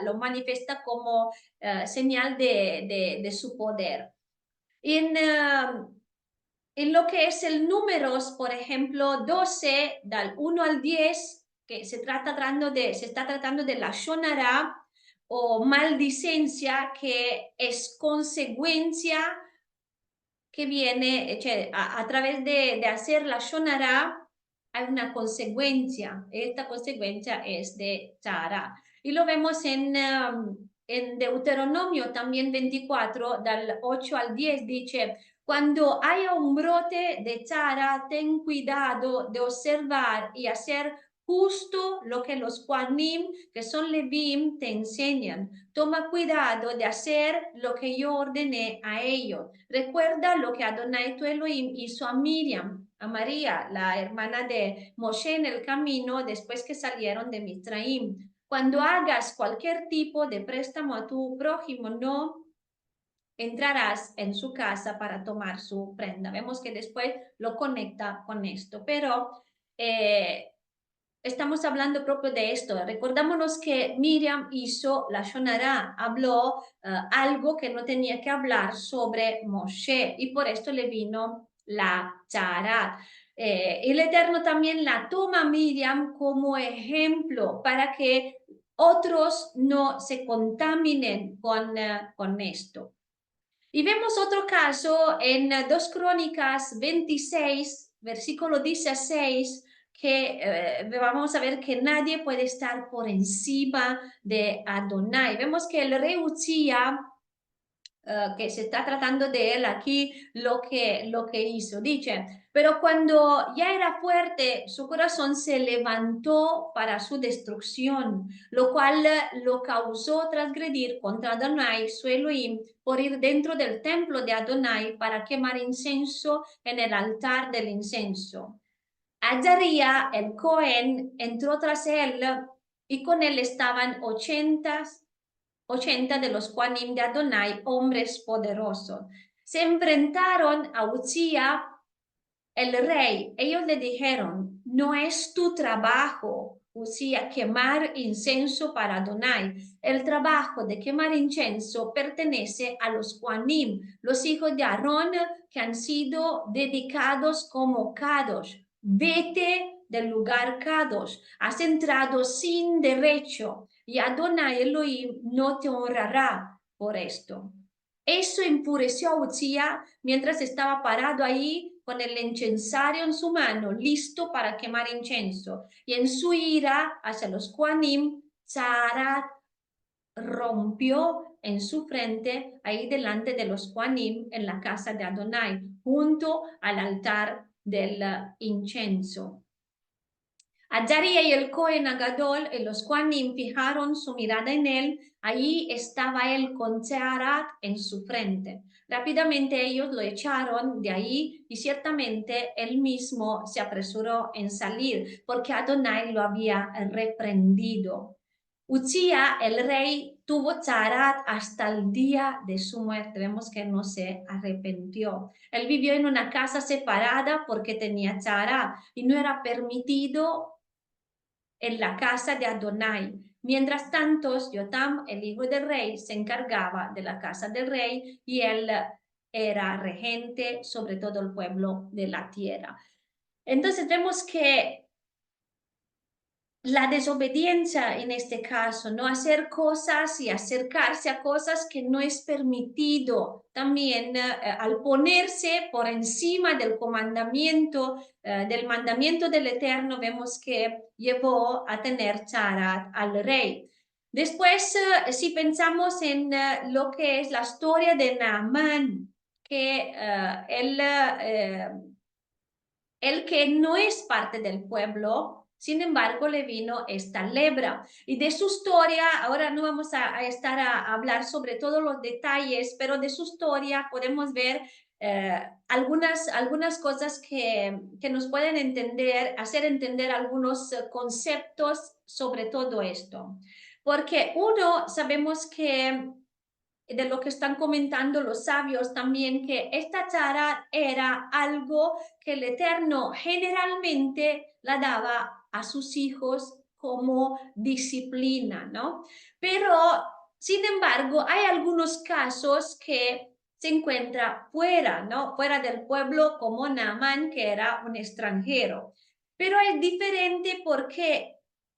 Lo manifiesta como señal de su poder. En lo que es el números, por ejemplo, 12, del 1 al 10, que se está tratando de la shonara o maldicencia, que es consecuencia que viene a través de hacer la shonara. Hay una consecuencia, esta consecuencia es de tzara. Y lo vemos en Deuteronomio también 24, del 8 al 10, dice: cuando haya un brote de tzara, ten cuidado de observar y hacer justo lo que los Kohanim, que son Levim, te enseñan. Toma cuidado de hacer lo que yo ordené a ellos. Recuerda lo que Adonai tu Elohim hizo a Miriam, a María, la hermana de Moshe, en el camino después que salieron de Mitraim. Cuando hagas cualquier tipo de préstamo a tu prójimo, no entrarás en su casa para tomar su prenda. Vemos que después lo conecta con esto, pero estamos hablando propio de esto. Recordámonos que Miriam hizo la shonara, habló algo que no tenía que hablar sobre Moshe y por esto le vino la tzara. El Eterno también la toma a Miriam como ejemplo para que otros no se contaminen con esto. Y vemos otro caso en 2 Crónicas 26, versículo 16, que vamos a ver que nadie puede estar por encima de Adonai. Vemos que el rey Uziya, que se está tratando de él aquí, lo que hizo. Dice: pero cuando ya era fuerte, su corazón se levantó para su destrucción, lo cual lo causó transgredir contra Adonai, su Elohim, por ir dentro del templo de Adonai para quemar incienso en el altar del incienso. Azaría, el Cohen, entró tras él y con él estaban 80 de los Kohanim de Adonai, hombres poderosos. Se enfrentaron a Uziya, el rey. Ellos le dijeron: no es tu trabajo, Uziya, quemar incienso para Adonai. El trabajo de quemar incienso pertenece a los Kohanim, los hijos de Aarón, que han sido dedicados como Kadosh. Vete del lugar Kadosh, has entrado sin derecho y Adonai Elohim no te honrará por esto. Eso enfureció a Uziah mientras estaba parado ahí con el incensario en su mano, listo para quemar incienso. Y en su ira hacia los Kohanim, Zaharat rompió en su frente ahí delante de los Kohanim en la casa de Adonai, junto al altar del incienso. Azaría y el Cohen Agadol y los Kohanim fijaron su mirada en él. Allí estaba él con Zaharat en su frente. Rápidamente ellos lo echaron de ahí y ciertamente él mismo se apresuró en salir porque Adonai lo había reprendido. Uziah, el rey, tuvo Zaharat hasta el día de su muerte. Vemos que no se arrepintió. Él vivió en una casa separada porque tenía Zaharat y no era permitido en la casa de Adonai. Mientras tanto, Jotam, el hijo del rey, se encargaba de la casa del rey y él era regente sobre todo el pueblo de la tierra. Entonces vemos que la desobediencia en este caso, no hacer cosas y acercarse a cosas que no es permitido. También al ponerse por encima del comandamiento, del mandamiento del Eterno, vemos que llevó a tener Zaharat al rey. Después, si pensamos en lo que es la historia de Naamán, que él que no es parte del pueblo, sin embargo, le vino esta lepra. Y de su historia, ahora no vamos a estar a hablar sobre todos los detalles, pero de su historia podemos ver algunas cosas que nos pueden entender, hacer entender algunos conceptos sobre todo esto. Porque uno, sabemos que de lo que están comentando los sabios también, que esta Zaharat era algo que el Eterno generalmente la daba a sus hijos como disciplina, ¿no? Pero, sin embargo, hay algunos casos que se encuentra fuera, ¿no? Fuera del pueblo, como Naamán, que era un extranjero. Pero es diferente porque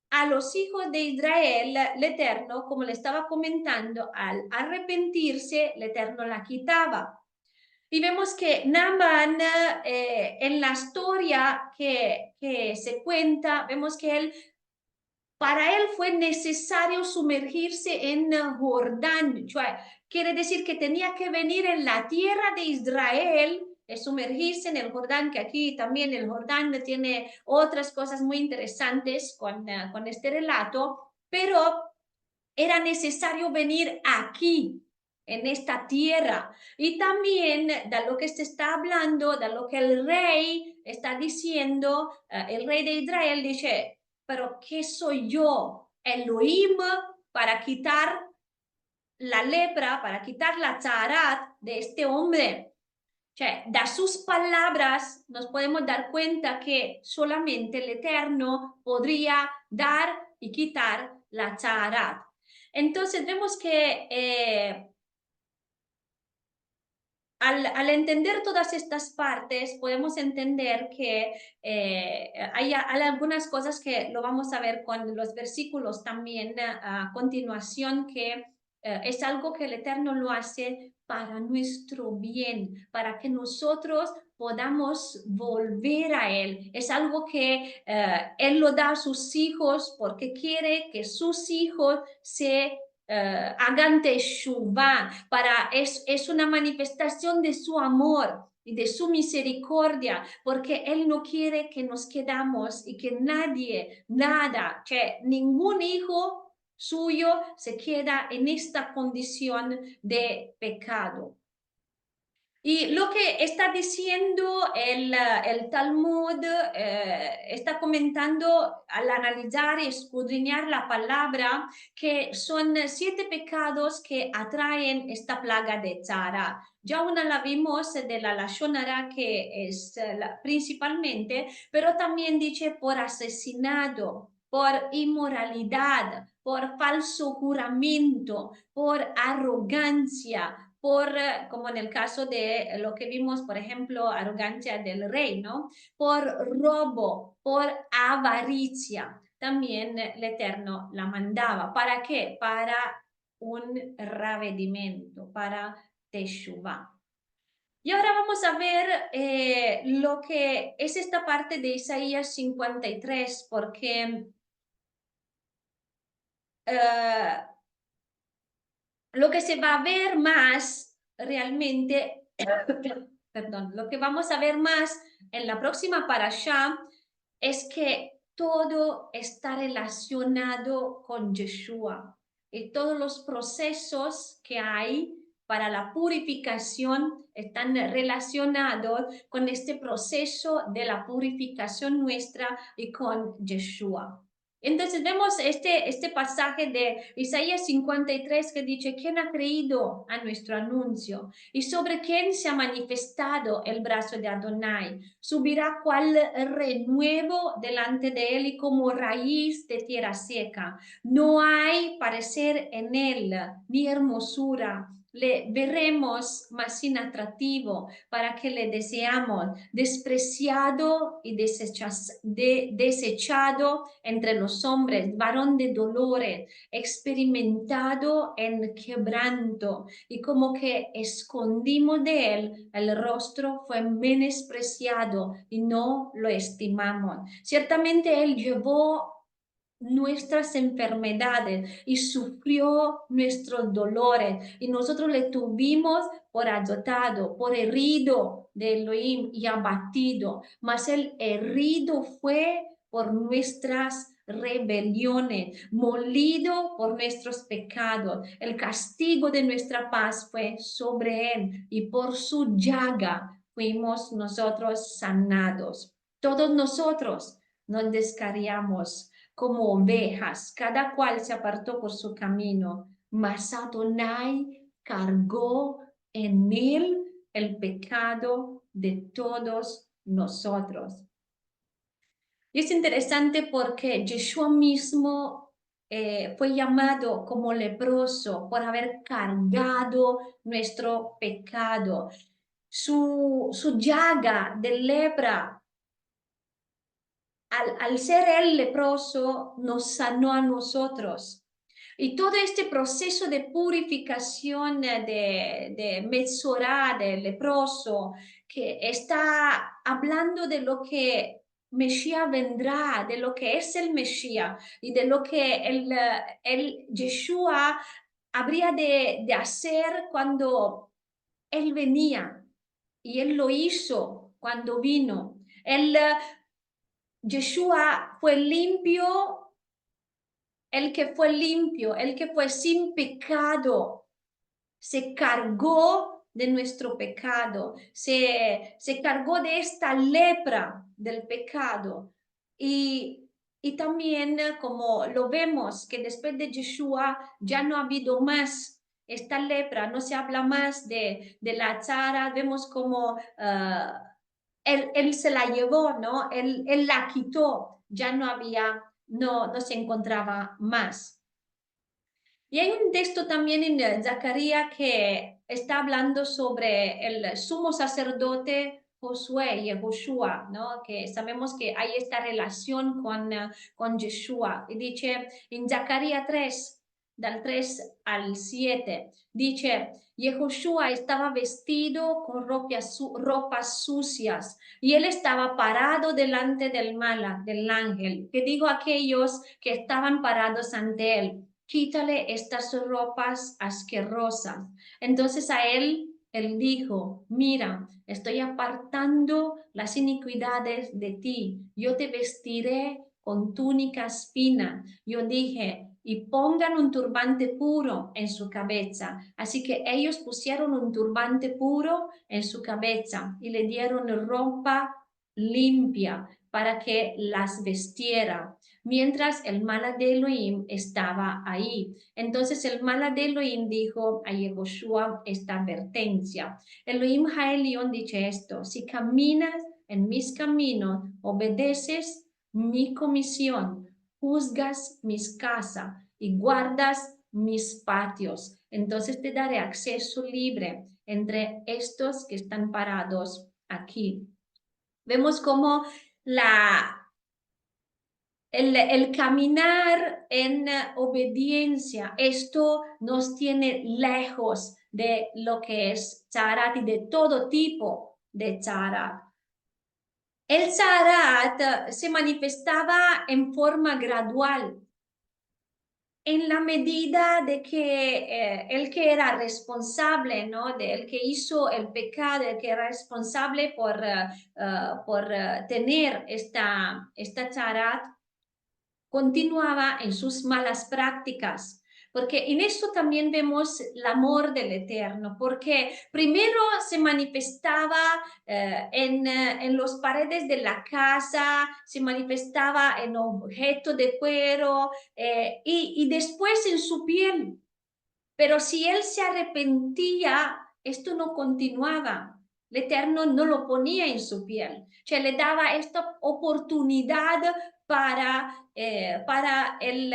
a los hijos de Israel, el Eterno, como le estaba comentando, al arrepentirse, el Eterno la quitaba. Y vemos que Naamán, en la historia que se cuenta, vemos que para él fue necesario sumergirse en Jordán. Quiere decir que tenía que venir en la tierra de Israel, sumergirse en el Jordán, que aquí también el Jordán tiene otras cosas muy interesantes con este relato, pero era necesario venir aquí, en esta tierra. Y también de lo que se está hablando, de lo que el rey está diciendo, el rey de Israel dice, pero ¿qué soy yo? Elohim para quitar la lepra, para quitar la Zaharat de este hombre. De sus palabras nos podemos dar cuenta que solamente el Eterno podría dar y quitar la Zaharat. Entonces vemos que al entender todas estas partes, podemos entender que hay algunas cosas que lo vamos a ver con los versículos también a continuación, que es algo que el Eterno lo hace para nuestro bien, para que nosotros podamos volver a Él. Es algo que Él lo da a sus hijos porque quiere que sus hijos se hagan teshuvah, es una manifestación de su amor y de su misericordia, porque Él no quiere que nos quedamos y que nadie, nada, que ningún hijo suyo se queda en esta condición de pecado. Y lo que está diciendo el Talmud, está comentando al analizar y escudriñar la palabra, que son 7 pecados que atraen esta plaga de Zaharat. Ya una la vimos de la Lashon Hara, que es principalmente, pero también dice por asesinado, por inmoralidad, por falso juramento, por arrogancia, como en el caso de lo que vimos, por ejemplo, arrogancia del rey, ¿no? Por robo, por avaricia. También el Eterno la mandaba. ¿Para qué? Para un ravvedimento, para Teshuvah. Y ahora vamos a ver lo que es esta parte de Isaías 53, porque lo que se va a ver más realmente, perdón, lo que vamos a ver más en la próxima parashá es que todo está relacionado con Yeshua y todos los procesos que hay para la purificación están relacionados con este proceso de la purificación nuestra y con Yeshua. Entonces vemos este pasaje de Isaías 53 que dice, ¿quién ha creído a nuestro anuncio? Y sobre quién se ha manifestado el brazo de Adonai. Subirá cual renuevo delante de él y como raíz de tierra seca. No hay parecer en él, ni hermosura. Le veremos más sin atractivo para que le deseamos, despreciado y desechado entre los hombres, varón de dolores, experimentado en quebranto, y como que escondimos de él el rostro, fue menospreciado y no lo estimamos. Ciertamente él llevó nuestras enfermedades y sufrió nuestros dolores y nosotros le tuvimos por azotado, por herido de Elohim y abatido, mas el herido fue por nuestras rebeliones, molido por nuestros pecados. El castigo de nuestra paz fue sobre él y por su llaga fuimos nosotros sanados. Todos nosotros nos descarriamos como ovejas, cada cual se apartó por su camino, mas Adonai cargó en él el pecado de todos nosotros. Y es interesante porque Yeshua mismo fue llamado como leproso por haber cargado nuestro pecado. Su llaga de lepra al ser él leproso, nos sanó a nosotros. Y todo este proceso de purificación de Metzorá, del leproso, que está hablando de lo que Mesías vendrá, de lo que es el Mesías y de lo que el Yeshua habría de hacer cuando él venía. Y él lo hizo cuando vino. Él Yeshua fue limpio, el que fue limpio, el que fue sin pecado, se cargó de nuestro pecado, se cargó de esta lepra del pecado. Y también como lo vemos que después de Yeshua ya no ha habido más esta lepra, no se habla más de la tzara, vemos como él se la llevó, ¿no? Él la quitó, ya no había, no se encontraba más. Y hay un texto también en Zacarías que está hablando sobre el sumo sacerdote Josué y Joshua, ¿no? Que sabemos que hay esta relación con Yeshua. Y dice en Zacarías 3, del 3 al 7, dice, Yehoshua estaba vestido con ropas sucias y él estaba parado delante del ángel, que digo a aquellos que estaban parados ante él, quítale estas ropas asquerosas. Entonces a él dijo, mira, estoy apartando las iniquidades de ti, yo te vestiré con túnicas finas. Yo dije, y pongan un turbante puro en su cabeza. Así que ellos pusieron un turbante puro en su cabeza y le dieron ropa limpia para que las vestiera, mientras el mala de Elohim estaba ahí. Entonces el mala de Elohim dijo a Yehoshua esta advertencia. Elohim Haelion dice esto, si caminas en mis caminos, obedeces mi comisión, juzgas mis casas y guardas mis patios. Entonces te daré acceso libre entre estos que están parados aquí. Vemos cómo el caminar en obediencia, esto nos tiene lejos de lo que es Tzarat y de todo tipo de Tzarat. El Tzarat se manifestaba en forma gradual, en la medida de que el que era responsable, ¿no? El que hizo el pecado, el que era responsable por tener esta Tzarat, continuaba en sus malas prácticas. Porque en esto también vemos el amor del Eterno, porque primero se manifestaba en las paredes de la casa, se manifestaba en objeto de cuero y después en su piel. Pero si él se arrepentía, esto no continuaba. El Eterno no lo ponía en su piel, se le daba esta oportunidad para el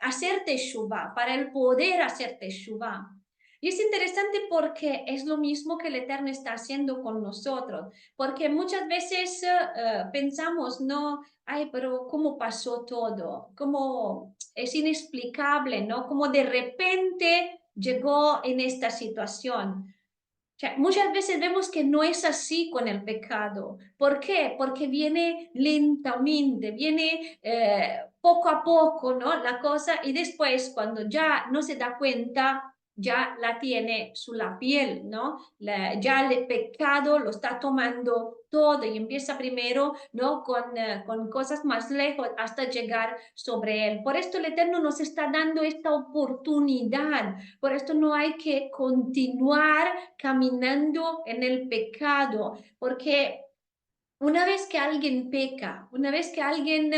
hacer teshuvah, para el poder hacer teshuvah. Y es interesante porque es lo mismo que el Eterno está haciendo con nosotros, porque muchas veces pensamos, no, ay, pero ¿cómo pasó todo? ¿Cómo es inexplicable, ¿no? Como de repente llegó en esta situación. O sea, muchas veces vemos que no es así con el pecado. ¿Por qué? Porque viene lentamente, viene poco a poco, ¿no? La cosa, y después cuando ya no se da cuenta, ya la tiene su la piel, ¿no? Ya el pecado lo está tomando todo y empieza primero, ¿no? Con cosas más lejos hasta llegar sobre él. Por esto el Eterno nos está dando esta oportunidad. Por esto no hay que continuar caminando en el pecado, porque una vez que alguien peca, una vez que alguien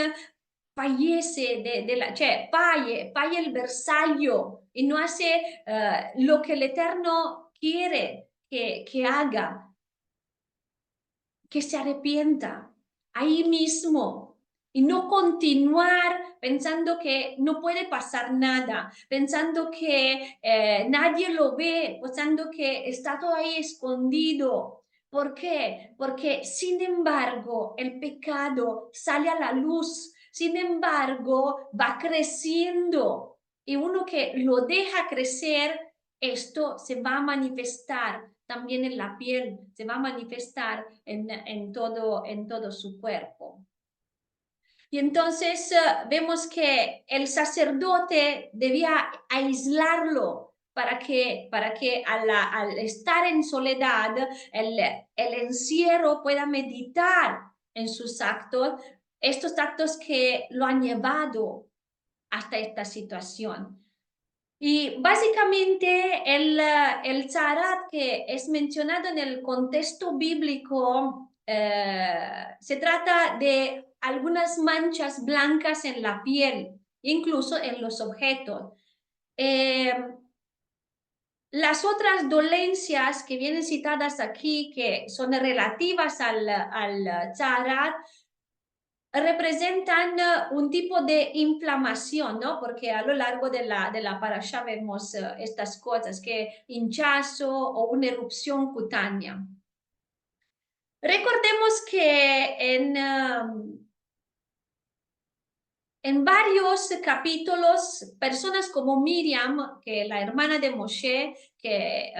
fallece cioè falla el bersaglio y no hace lo que el Eterno quiere que haga, que se arrepienta ahí mismo y no continuar pensando que no puede pasar nada, pensando que nadie lo ve, pensando que está todo ahí escondido. ¿Por qué? Porque sin embargo el pecado sale a la luz, sin embargo va creciendo y uno que lo deja crecer, esto se va a manifestar también en la piel, se va a manifestar en todo su cuerpo. Y entonces vemos que el sacerdote debía aislarlo para que al estar en soledad, el encierro pueda meditar en sus actos, estos actos que lo han llevado hasta esta situación. Y básicamente el Tzarat que es mencionado en el contexto bíblico se trata de algunas manchas blancas en la piel, incluso en los objetos. Las otras dolencias que vienen citadas aquí, que son relativas al Tzarat, representan un tipo de inflamación, ¿no? Porque a lo largo de la parasha vemos estas cosas, que hinchazo o una erupción cutánea. Recordemos que en varios capítulos, personas como Miriam, que la hermana de Moshe, que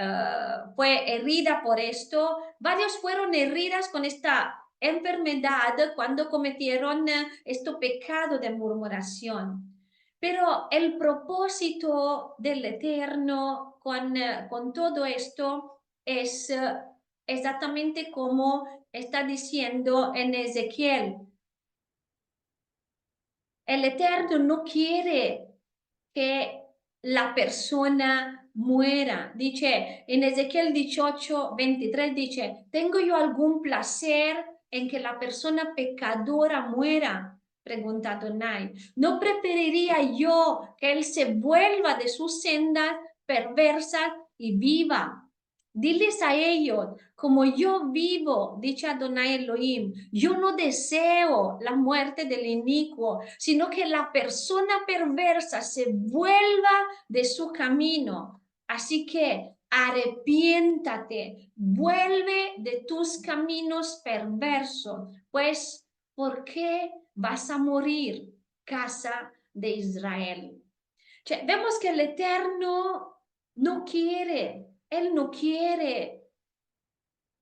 fue herida por esto, varios fueron heridas con esta enfermedad cuando cometieron este pecado de murmuración. Pero el propósito del Eterno con todo esto es exactamente como está diciendo en Ezequiel. El Eterno no quiere que la persona muera. Dice en Ezequiel 18, 23, dice, ¿tengo yo algún placer en que la persona pecadora muera? Pregunta Adonai. ¿No preferiría yo que él se vuelva de sus sendas perversas y viva? Diles a ellos, como yo vivo, dice Adonai Elohim, yo no deseo la muerte del inicuo, sino que la persona perversa se vuelva de su camino. Así que arrepiéntate, vuelve de tus caminos perversos, pues, ¿por qué vas a morir, casa de Israel? Cioè, vemos que el Eterno no quiere, Él no quiere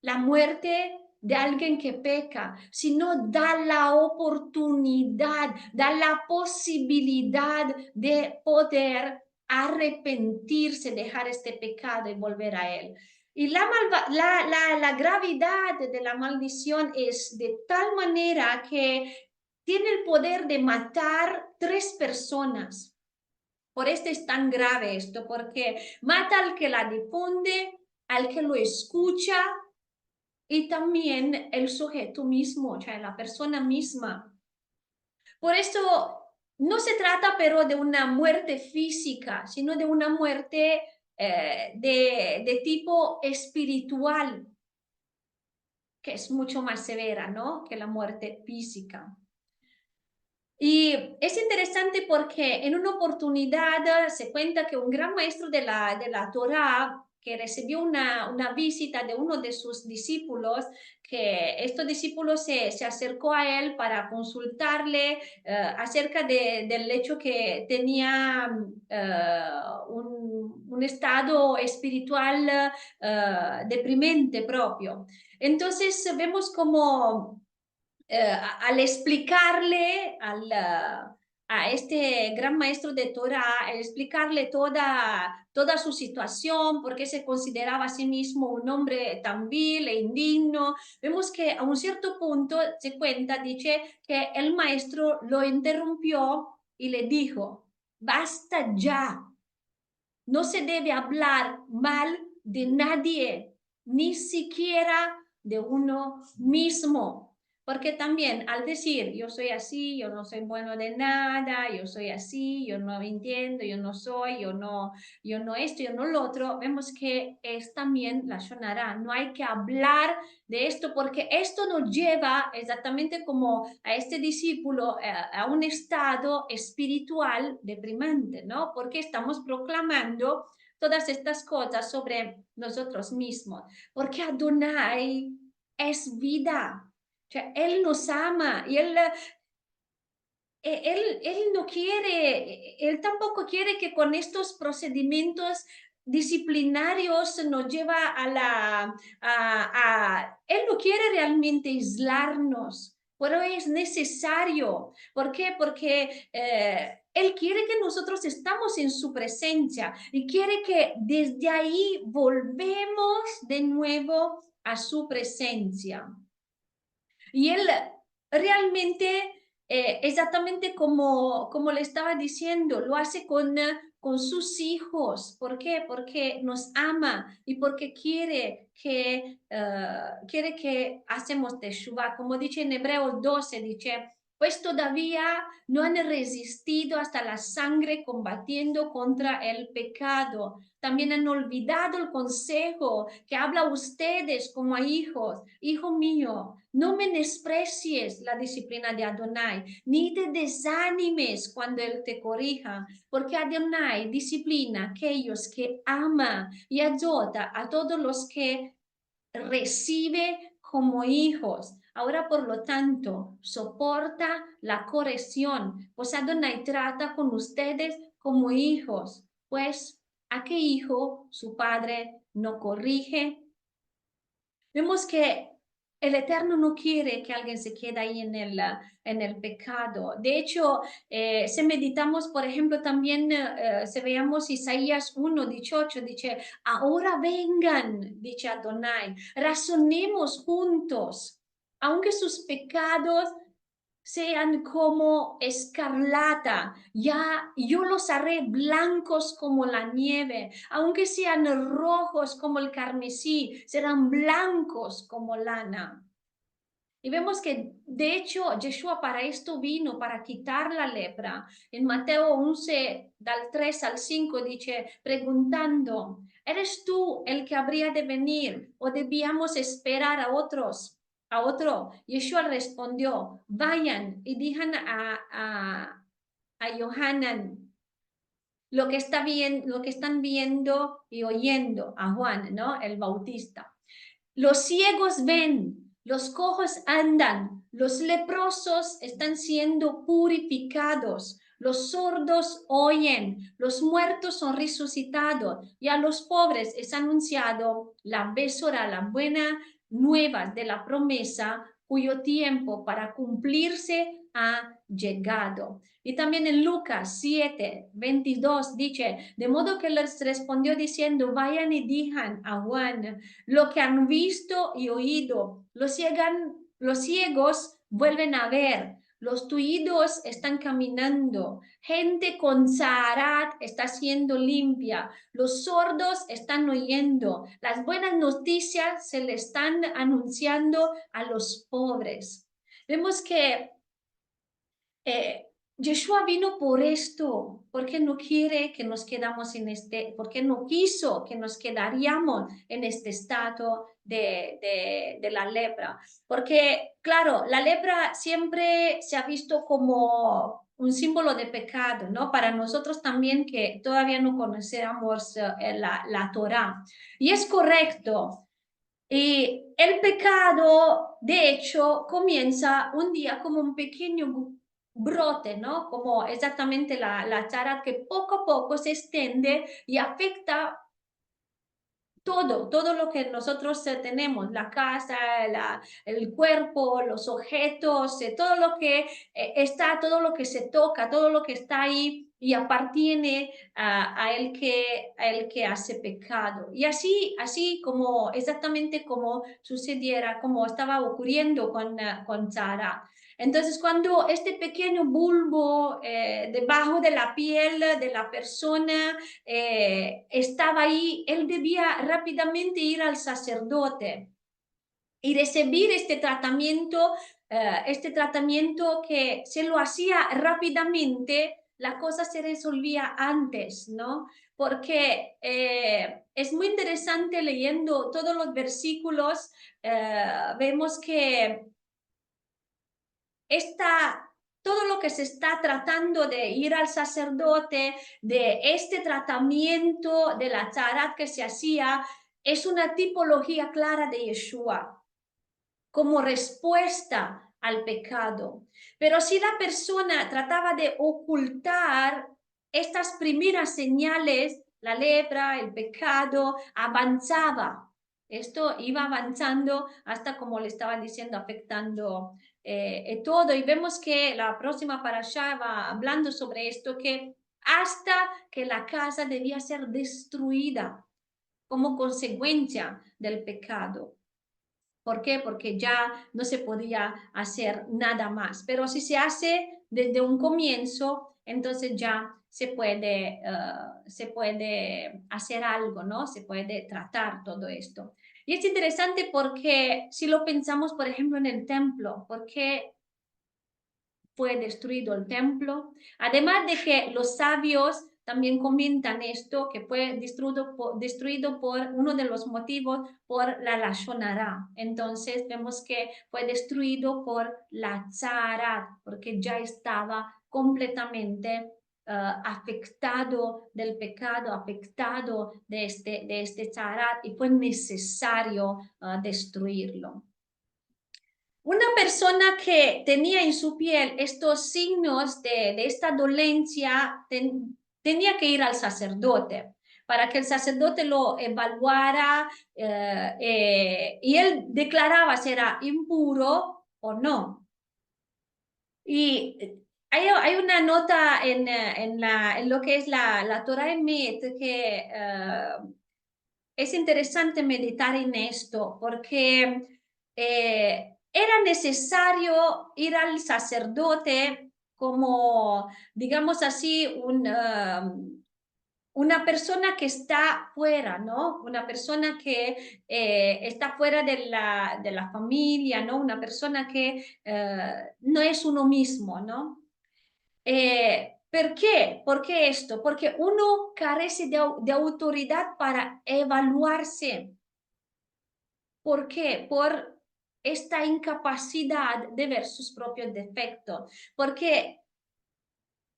la muerte de alguien que peca, sino da la oportunidad, da la posibilidad de poder arrepentirse, dejar este pecado y volver a Él. Y la gravedad de la maldición es de tal manera que tiene el poder de matar 3 personas. Por esto es tan grave esto, porque mata al que la difunde, al que lo escucha y también el sujeto mismo, o sea, la persona misma. Por esto no se trata pero de una muerte física, sino de una muerte de tipo espiritual, que es mucho más severa, ¿no? Que la muerte física. Y es interesante porque en una oportunidad se cuenta que un gran maestro de la Torá, que recibió una visita de uno de sus discípulos, que estos discípulos se acercó a él para consultarle acerca del hecho que tenía un estado espiritual deprimente propio. Entonces vemos como al explicarle a este gran maestro de Torah, al explicarle toda su situación, por qué se consideraba a sí mismo un hombre tan vil e indigno, vemos que a un cierto punto se cuenta, dice que el maestro lo interrumpió y le dijo, basta ya, no se debe hablar mal de nadie, ni siquiera de uno mismo. Porque también al decir yo soy así, yo no soy bueno de nada, yo soy así, yo no entiendo, yo no soy, yo no esto, yo no lo otro, vemos que es también la shonara. No hay que hablar de esto porque esto nos lleva exactamente como a este discípulo a un estado espiritual deprimente, ¿no? Porque estamos proclamando todas estas cosas sobre nosotros mismos, porque Adonai es vida. O sea, Él nos ama y él no quiere, Él tampoco quiere que con estos procedimientos disciplinarios nos lleva Él no quiere realmente aislarnos, pero es necesario. ¿Por qué? Porque Él quiere que nosotros estamos en su presencia y quiere que desde ahí volvemos de nuevo a su presencia. Y él realmente, exactamente como le estaba diciendo, lo hace con sus hijos. ¿Por qué? Porque nos ama y porque quiere que hacemos teshuva. Como dice en Hebreos 12, dice, pues todavía no han resistido hasta la sangre combatiendo contra el pecado. También han olvidado el consejo que habla a ustedes como a hijos. Hijo mío, no menosprecies la disciplina de Adonai, ni te desanimes cuando Él te corrija, porque Adonai disciplina a aquellos que ama y azota a todos los que recibe como hijos. Ahora, por lo tanto, soporta la corrección, pues Adonai trata con ustedes como hijos, pues ¿a qué hijo su padre no corrige? Vemos que el Eterno no quiere que alguien se quede ahí en el pecado. De hecho, si meditamos, por ejemplo, también si veamos Isaías 1:18, dice, ahora vengan, dice Adonai, razonemos juntos, aunque sus pecados sean como escarlata, ya yo los haré blancos como la nieve, aunque sean rojos como el carmesí, serán blancos como lana. Y vemos que, de hecho, Yeshua para esto vino, para quitar la lepra. En Mateo 11, del 3 al 5, dice, preguntando, ¿eres tú el que habría de venir o debíamos esperar a otros? A otro. Yeshua respondió, vayan y digan a Yohanan lo que lo que están viendo y oyendo a Juan, ¿no? El Bautista. Los ciegos ven, los cojos andan, los leprosos están siendo purificados, los sordos oyen, los muertos son resucitados y a los pobres es anunciado la besora, la buena nueva de la promesa cuyo tiempo para cumplirse ha llegado. Y también en Lucas 7, 22 dice, de modo que les respondió diciendo, vayan y digan a Juan lo que han visto y oído. Los ciegos vuelven a ver, los tullidos están caminando, gente con Zaharat está siendo limpia, los sordos están oyendo, las buenas noticias se le están anunciando a los pobres. Vemos que eh, Yeshua vino por esto, porque no quiere que nos quedamos en porque no quiso que nos quedaríamos en este estado de la lepra. Porque, claro, la lepra siempre se ha visto como un símbolo de pecado, ¿no? Para nosotros también que todavía no conocemos la Torá. Y es correcto. Y el pecado, de hecho, comienza un día como un pequeño brote, ¿no? Como exactamente la chara que poco a poco se extiende y afecta todo lo que nosotros tenemos, la casa, el cuerpo, los objetos, todo lo que está, todo lo que se toca, todo lo que está ahí y appartiene a el que hace pecado. Y así como exactamente como sucediera, como estaba ocurriendo con Sara. Entonces, cuando este pequeño bulbo debajo de la piel de la persona estaba ahí, él debía rápidamente ir al sacerdote y recibir este tratamiento que se lo hacía rápidamente, la cosa se resolvía antes, ¿no? Porque es muy interesante leyendo todos los versículos, vemos que todo lo que se está tratando de ir al sacerdote, de este tratamiento de la tzara que se hacía, es una tipología clara de Yeshua como respuesta al pecado. Pero si la persona trataba de ocultar estas primeras señales, la lepra, el pecado, avanzaba. Esto iba avanzando hasta, como le estaba diciendo, afectando todo. Y vemos que la próxima parasha va hablando sobre esto, que hasta que la casa debía ser destruida como consecuencia del pecado. ¿Por qué? Porque ya no se podía hacer nada más. Pero si se hace desde un comienzo, entonces ya se puede hacer algo, ¿no? Se puede tratar todo esto. Y es interesante porque si lo pensamos, por ejemplo, en el templo, ¿por qué fue destruido el templo? Además de que los sabios también comentan esto, que fue destruido por uno de los motivos por la Lashon Hara. Entonces vemos que fue destruido por la Tzarat, porque ya estaba completamente afectado del pecado, afectado de este Tzarat, y fue necesario destruirlo. Una persona que tenía en su piel estos signos de esta dolencia tenía que ir al sacerdote para que el sacerdote lo evaluara y él declaraba si era impuro o no. Y hay una nota en lo que es la Torah Emet que es interesante meditar en esto porque era necesario ir al sacerdote como, digamos así, una persona que está fuera, ¿no? Una persona que está fuera de la familia, ¿no? Una persona que no es uno mismo, ¿no? ¿Por qué? ¿Por qué esto? Porque uno carece de autoridad para evaluarse. ¿Por qué? Por esta incapacidad de ver sus propios defectos. Porque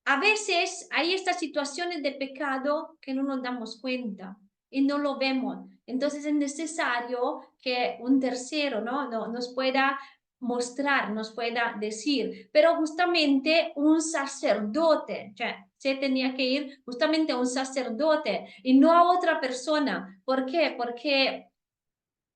a veces hay estas situaciones de pecado que no nos damos cuenta y no lo vemos. Entonces es necesario que un tercero, ¿no? Nos pueda mostrar, nos pueda decir. Pero justamente un sacerdote, o sea, se tenía que ir justamente a un sacerdote y no a otra persona. ¿Por qué? Porque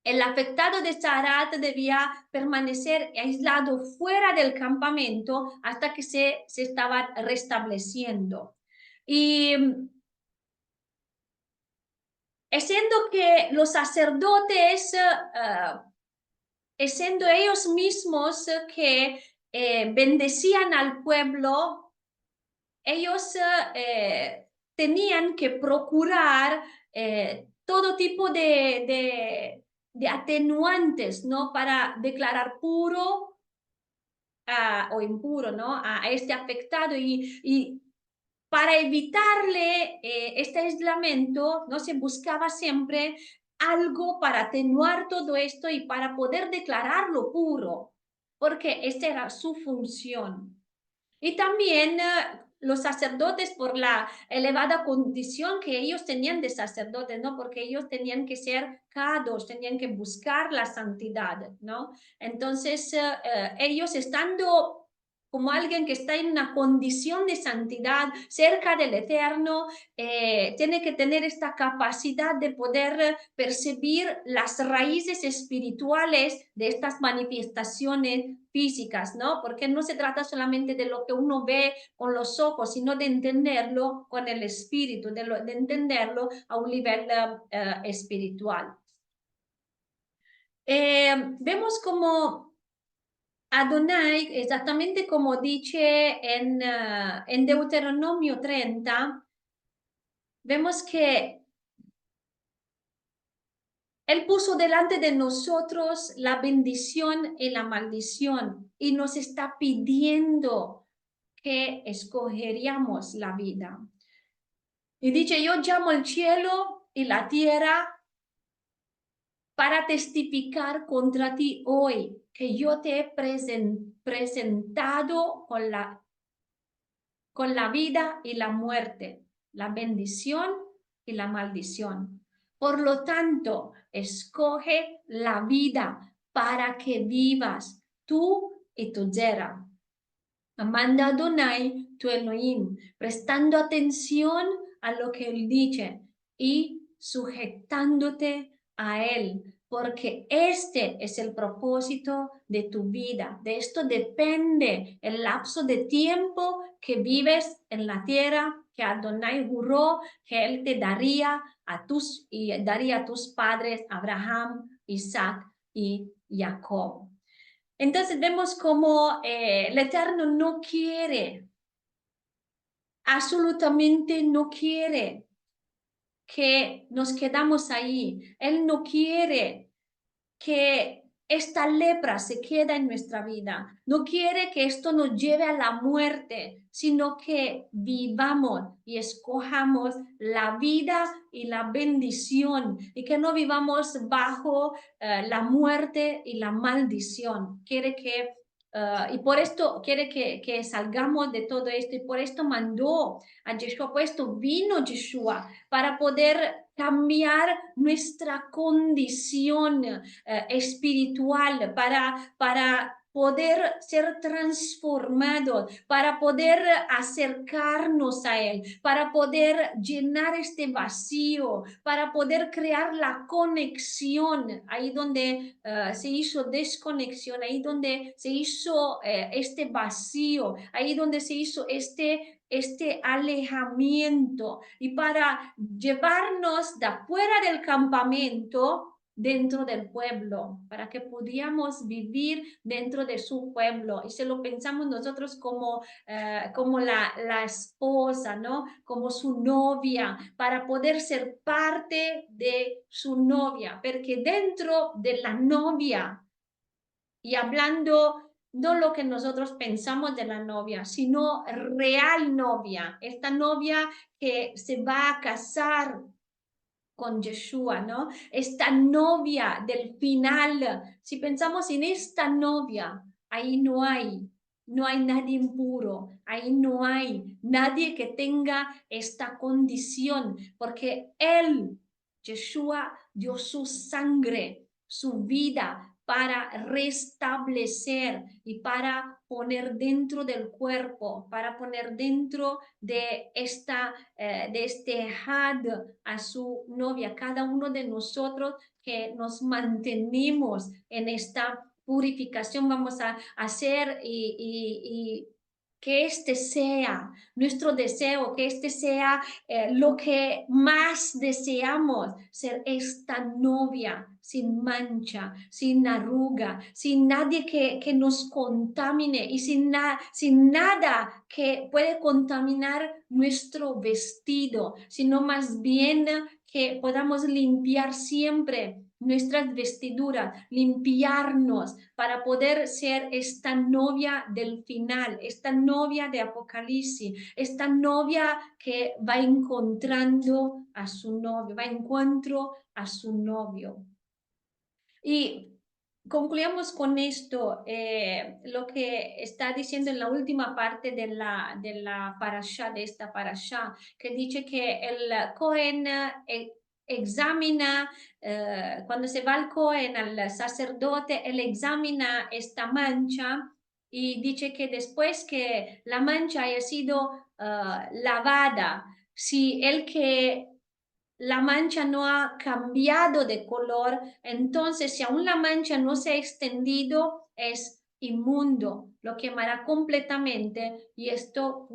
el afectado de Zarat debía permanecer aislado fuera del campamento hasta que se estaba restableciendo. Y siendo que los sacerdotes, siendo ellos mismos que bendecían al pueblo, ellos tenían que procurar todo tipo de atenuantes, ¿no? Para declarar puro o impuro, ¿no? A este afectado y para evitarle este aislamiento, ¿no? Se buscaba siempre algo para atenuar todo esto y para poder declararlo puro, porque esta era su función. Y también los sacerdotes por la elevada condición que ellos tenían de sacerdotes, ¿no? Porque ellos tenían que ser cados, tenían que buscar la santidad, ¿no? Entonces, ellos estando como alguien que está en una condición de santidad cerca del Eterno, tiene que tener esta capacidad de poder percibir las raíces espirituales de estas manifestaciones físicas, ¿no? Porque no se trata solamente de lo que uno ve con los ojos, sino de entenderlo con el espíritu, de entenderlo a un nivel espiritual. Vemos como Adonai, exactamente como dice en Deuteronomio 30, vemos que Él puso delante de nosotros la bendición y la maldición y nos está pidiendo que escogeríamos la vida. Y dice, yo llamo el cielo y la tierra para testificar contra ti hoy que yo te he presentado con la vida y la muerte, la bendición y la maldición. Por lo tanto, escoge la vida para que vivas tú y tu zera. Amanda Adonai, tu Elohim, prestando atención a lo que Él dice y sujetándote a Él, porque este es el propósito de tu vida. De esto depende el lapso de tiempo que vives en la tierra que Adonai juró que Él te daría y daría a tus padres Abraham, Isaac y Jacob. Entonces vemos como el Eterno no quiere, absolutamente no quiere que nos quedamos ahí. Él no quiere que esta lepra se quede en nuestra vida. No quiere que esto nos lleve a la muerte, sino que vivamos y escojamos la vida y la bendición y que no vivamos bajo la muerte y la maldición. Quiere que y por esto quiere que salgamos de todo esto y por esto mandó a Yeshua, por esto vino Yeshua para poder cambiar nuestra condición espiritual, para poder ser transformados, para poder acercarnos a Él, para poder llenar este vacío, para poder crear la conexión, ahí donde se hizo desconexión, ahí donde se hizo este vacío, ahí donde se hizo este alejamiento y para llevarnos de afuera del campamento dentro del pueblo, para que pudiéramos vivir dentro de su pueblo. Y se lo pensamos nosotros como la esposa, ¿no? Como su novia, para poder ser parte de su novia, porque dentro de la novia, y hablando no lo que nosotros pensamos de la novia, sino real novia, esta novia que se va a casar con Yeshua, ¿no? Esta novia del final. Si pensamos en esta novia, ahí no hay nadie impuro, ahí no hay nadie que tenga esta condición, porque Él, Yeshua, dio su sangre, su vida para restablecer y para poner dentro del cuerpo, para poner dentro de este had a su novia, cada uno de nosotros que nos mantenemos en esta purificación, vamos a hacer y que este sea nuestro deseo, que este sea lo que más deseamos, ser esta novia sin mancha, sin arruga, sin nadie que nos contamine y sin nada que puede contaminar nuestro vestido, sino más bien que podamos limpiar siempre nuestras vestiduras, limpiarnos para poder ser esta novia del final, esta novia de Apocalipsis, esta novia que va encontrando a su novio, va encuentro a su novio. Y concluyamos con esto, lo que está diciendo en la última parte de la parasha, de esta parasha, que dice que el Cohen examina, cuando se va al Cohen, al sacerdote, él examina esta mancha y dice que después que la mancha haya sido lavada, si el que la mancha no ha cambiado de color, entonces si aún la mancha no se ha extendido, es inmundo, lo quemará completamente y esto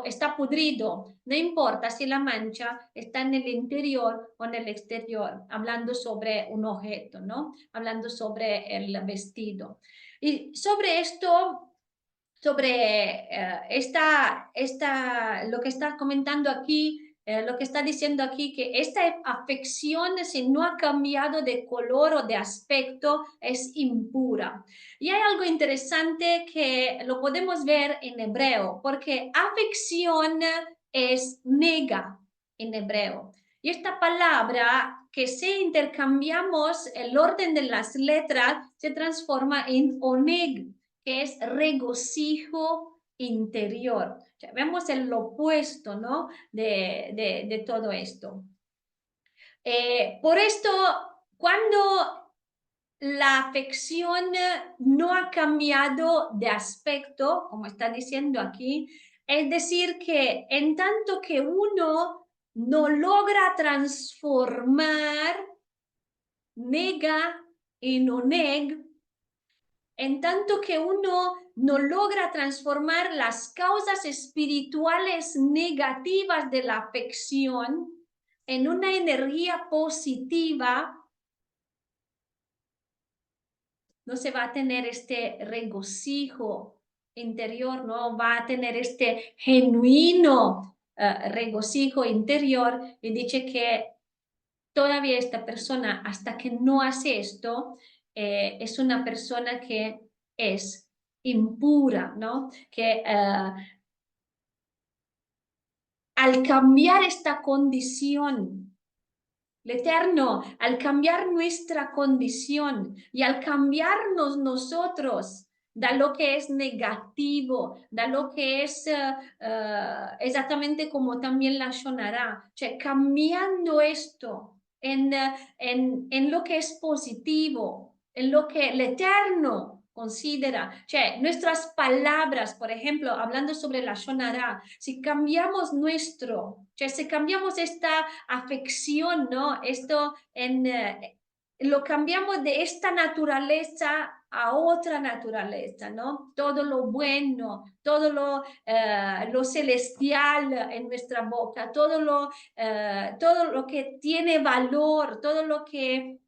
está pudrido. No importa si la mancha está en el interior o en el exterior, hablando sobre un objeto, ¿no? Hablando sobre el vestido. Y sobre esto, sobre lo que está comentando aquí, lo que está diciendo aquí, que esta afección, si no ha cambiado de color o de aspecto, es impura. Y hay algo interesante que lo podemos ver en hebreo, porque afección es nega en hebreo. Y esta palabra que si intercambiamos el orden de las letras, se transforma en oneg, que es regocijo interior. O sea, vemos el opuesto, ¿no? de todo esto. Por esto, cuando la afección no ha cambiado de aspecto, como está diciendo aquí, es decir, que en tanto que uno no logra transformar nega en oneg, en tanto que uno no logra transformar las causas espirituales negativas de la afección en una energía positiva, no se va a tener este regocijo interior, no va a tener este genuino regocijo interior. Y dice que todavía esta persona, hasta que no hace esto, es una persona que es impura, ¿no? Que al cambiar esta condición, el Eterno, al cambiar nuestra condición y al cambiarnos nosotros, da lo que es negativo, da lo que es exactamente como también la Shonara, o sea, cambiando esto en lo que es positivo, en lo que el Eterno considera, cioè, nuestras palabras, por ejemplo, hablando sobre la Shonara, si cambiamos si cambiamos esta afección, ¿no? Esto lo cambiamos de esta naturaleza a otra naturaleza, ¿no? Todo lo bueno, todo lo celestial en nuestra boca, todo lo que tiene valor, todo lo que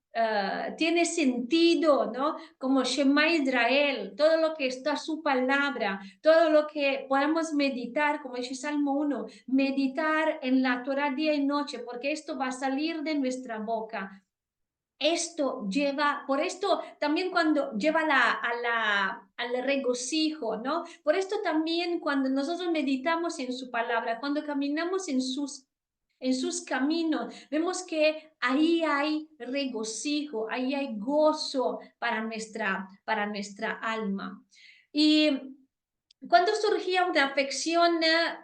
tiene sentido, ¿no? Como Shema Israel, todo lo que está su palabra, todo lo que podemos meditar, como dice Salmo 1, meditar en la Torah día y noche, porque esto va a salir de nuestra boca. Esto lleva, por esto también cuando lleva al regocijo, ¿no? Por esto también cuando nosotros meditamos en su palabra, cuando caminamos en sus caminos, vemos que ahí hay regocijo, ahí hay gozo para nuestra alma. Y cuando surgía una afección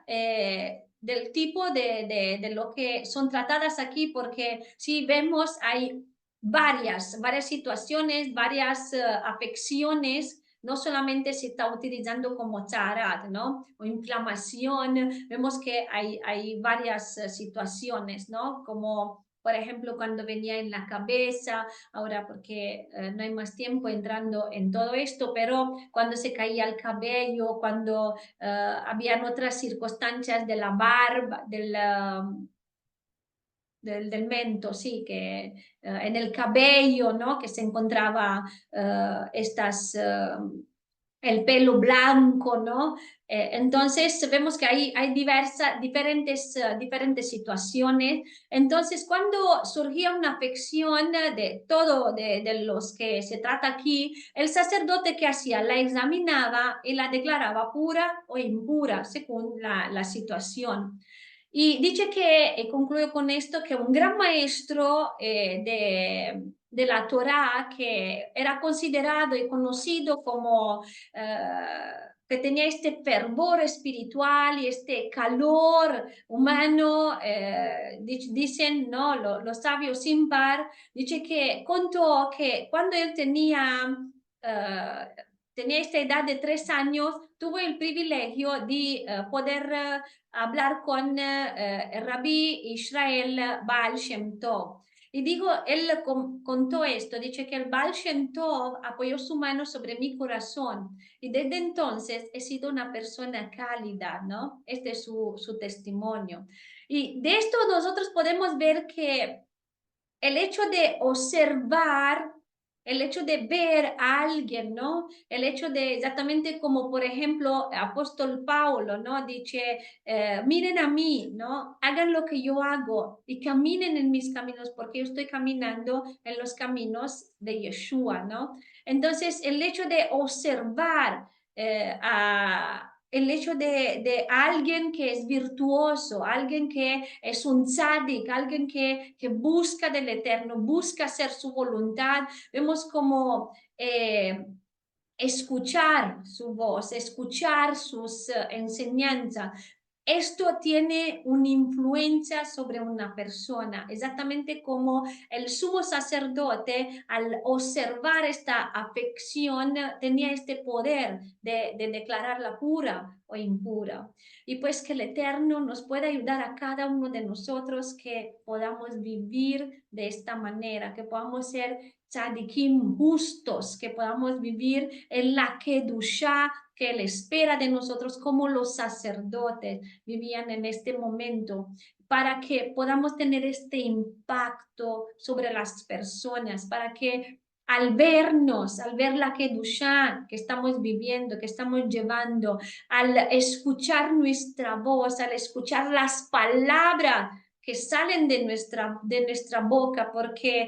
del tipo de lo que son tratadas aquí, porque si vemos hay varias situaciones, varias afecciones, no solamente se está utilizando como tzarat, ¿no? O inflamación, vemos que hay varias situaciones, ¿no? Como por ejemplo cuando venía en la cabeza, ahora porque no hay más tiempo entrando en todo esto, pero cuando se caía el cabello, cuando habían otras circunstancias de la barba, del mento, sí, que en el cabello, ¿no? Que se encontraba el pelo blanco, ¿no? Entonces vemos que hay diferentes situaciones. Entonces cuando surgía una afección de los que se trata aquí, el sacerdote que hacía la examinaba y la declaraba pura o impura según la situación. Y dice que, y concluyo con esto, que un gran maestro de la Torá, que era considerado y conocido como que tenía este fervor espiritual y este calor humano, dicen, ¿no? Los sabios sin par, dice que contó que cuando él eh, tenía esta edad de 3 años, tuvo el privilegio de poder hablar con el rabí Israel Baal Shem Tov. Y digo, él contó esto, dice que el Baal Shem Tov apoyó su mano sobre mi corazón y desde entonces he sido una persona cálida, ¿no? Este es su testimonio. Y de esto nosotros podemos ver que el hecho de observar, el hecho de ver a alguien, ¿no? El hecho de, exactamente como por ejemplo, apóstol Pablo, ¿no? Dice, miren a mí, ¿no? Hagan lo que yo hago y caminen en mis caminos porque yo estoy caminando en los caminos de Yeshua, ¿no? Entonces, el hecho de observar el hecho de alguien que es virtuoso, alguien que es un tzadik, alguien que busca del Eterno, busca hacer su voluntad. Vemos como escuchar su voz, escuchar sus enseñanzas. Esto tiene una influencia sobre una persona, exactamente como el sumo sacerdote al observar esta afección tenía este poder de declararla pura o impura. Y pues que el Eterno nos pueda ayudar a cada uno de nosotros que podamos vivir de esta manera, que podamos ser tzadikim justos, que podamos vivir en la Kedushá que Él espera de nosotros como los sacerdotes vivían en este momento, para que podamos tener este impacto sobre las personas, para que al vernos, al ver la Kedushá que estamos viviendo, que estamos llevando, al escuchar nuestra voz, al escuchar las palabras que salen de nuestra boca, porque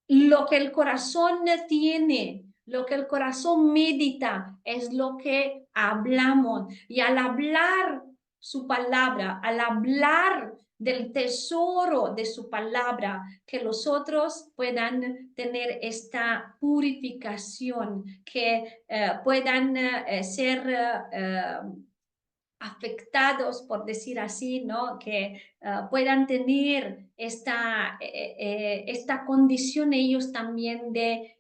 lo que el corazón tiene, lo que el corazón medita, es lo que hablamos. Y al hablar su palabra, al hablar del tesoro de su palabra, que los otros puedan tener esta purificación, que puedan ser afectados, por decir así, ¿no? Que puedan tener esta condición ellos también de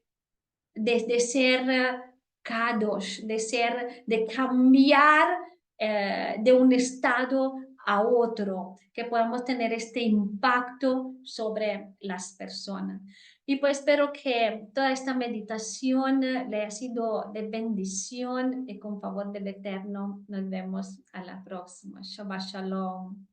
ser kadosh, de cambiar de un estado a otro, que podamos tener este impacto sobre las personas. Y pues espero que toda esta meditación le haya sido de bendición y con favor del Eterno nos vemos a la próxima. Shabbat Shalom.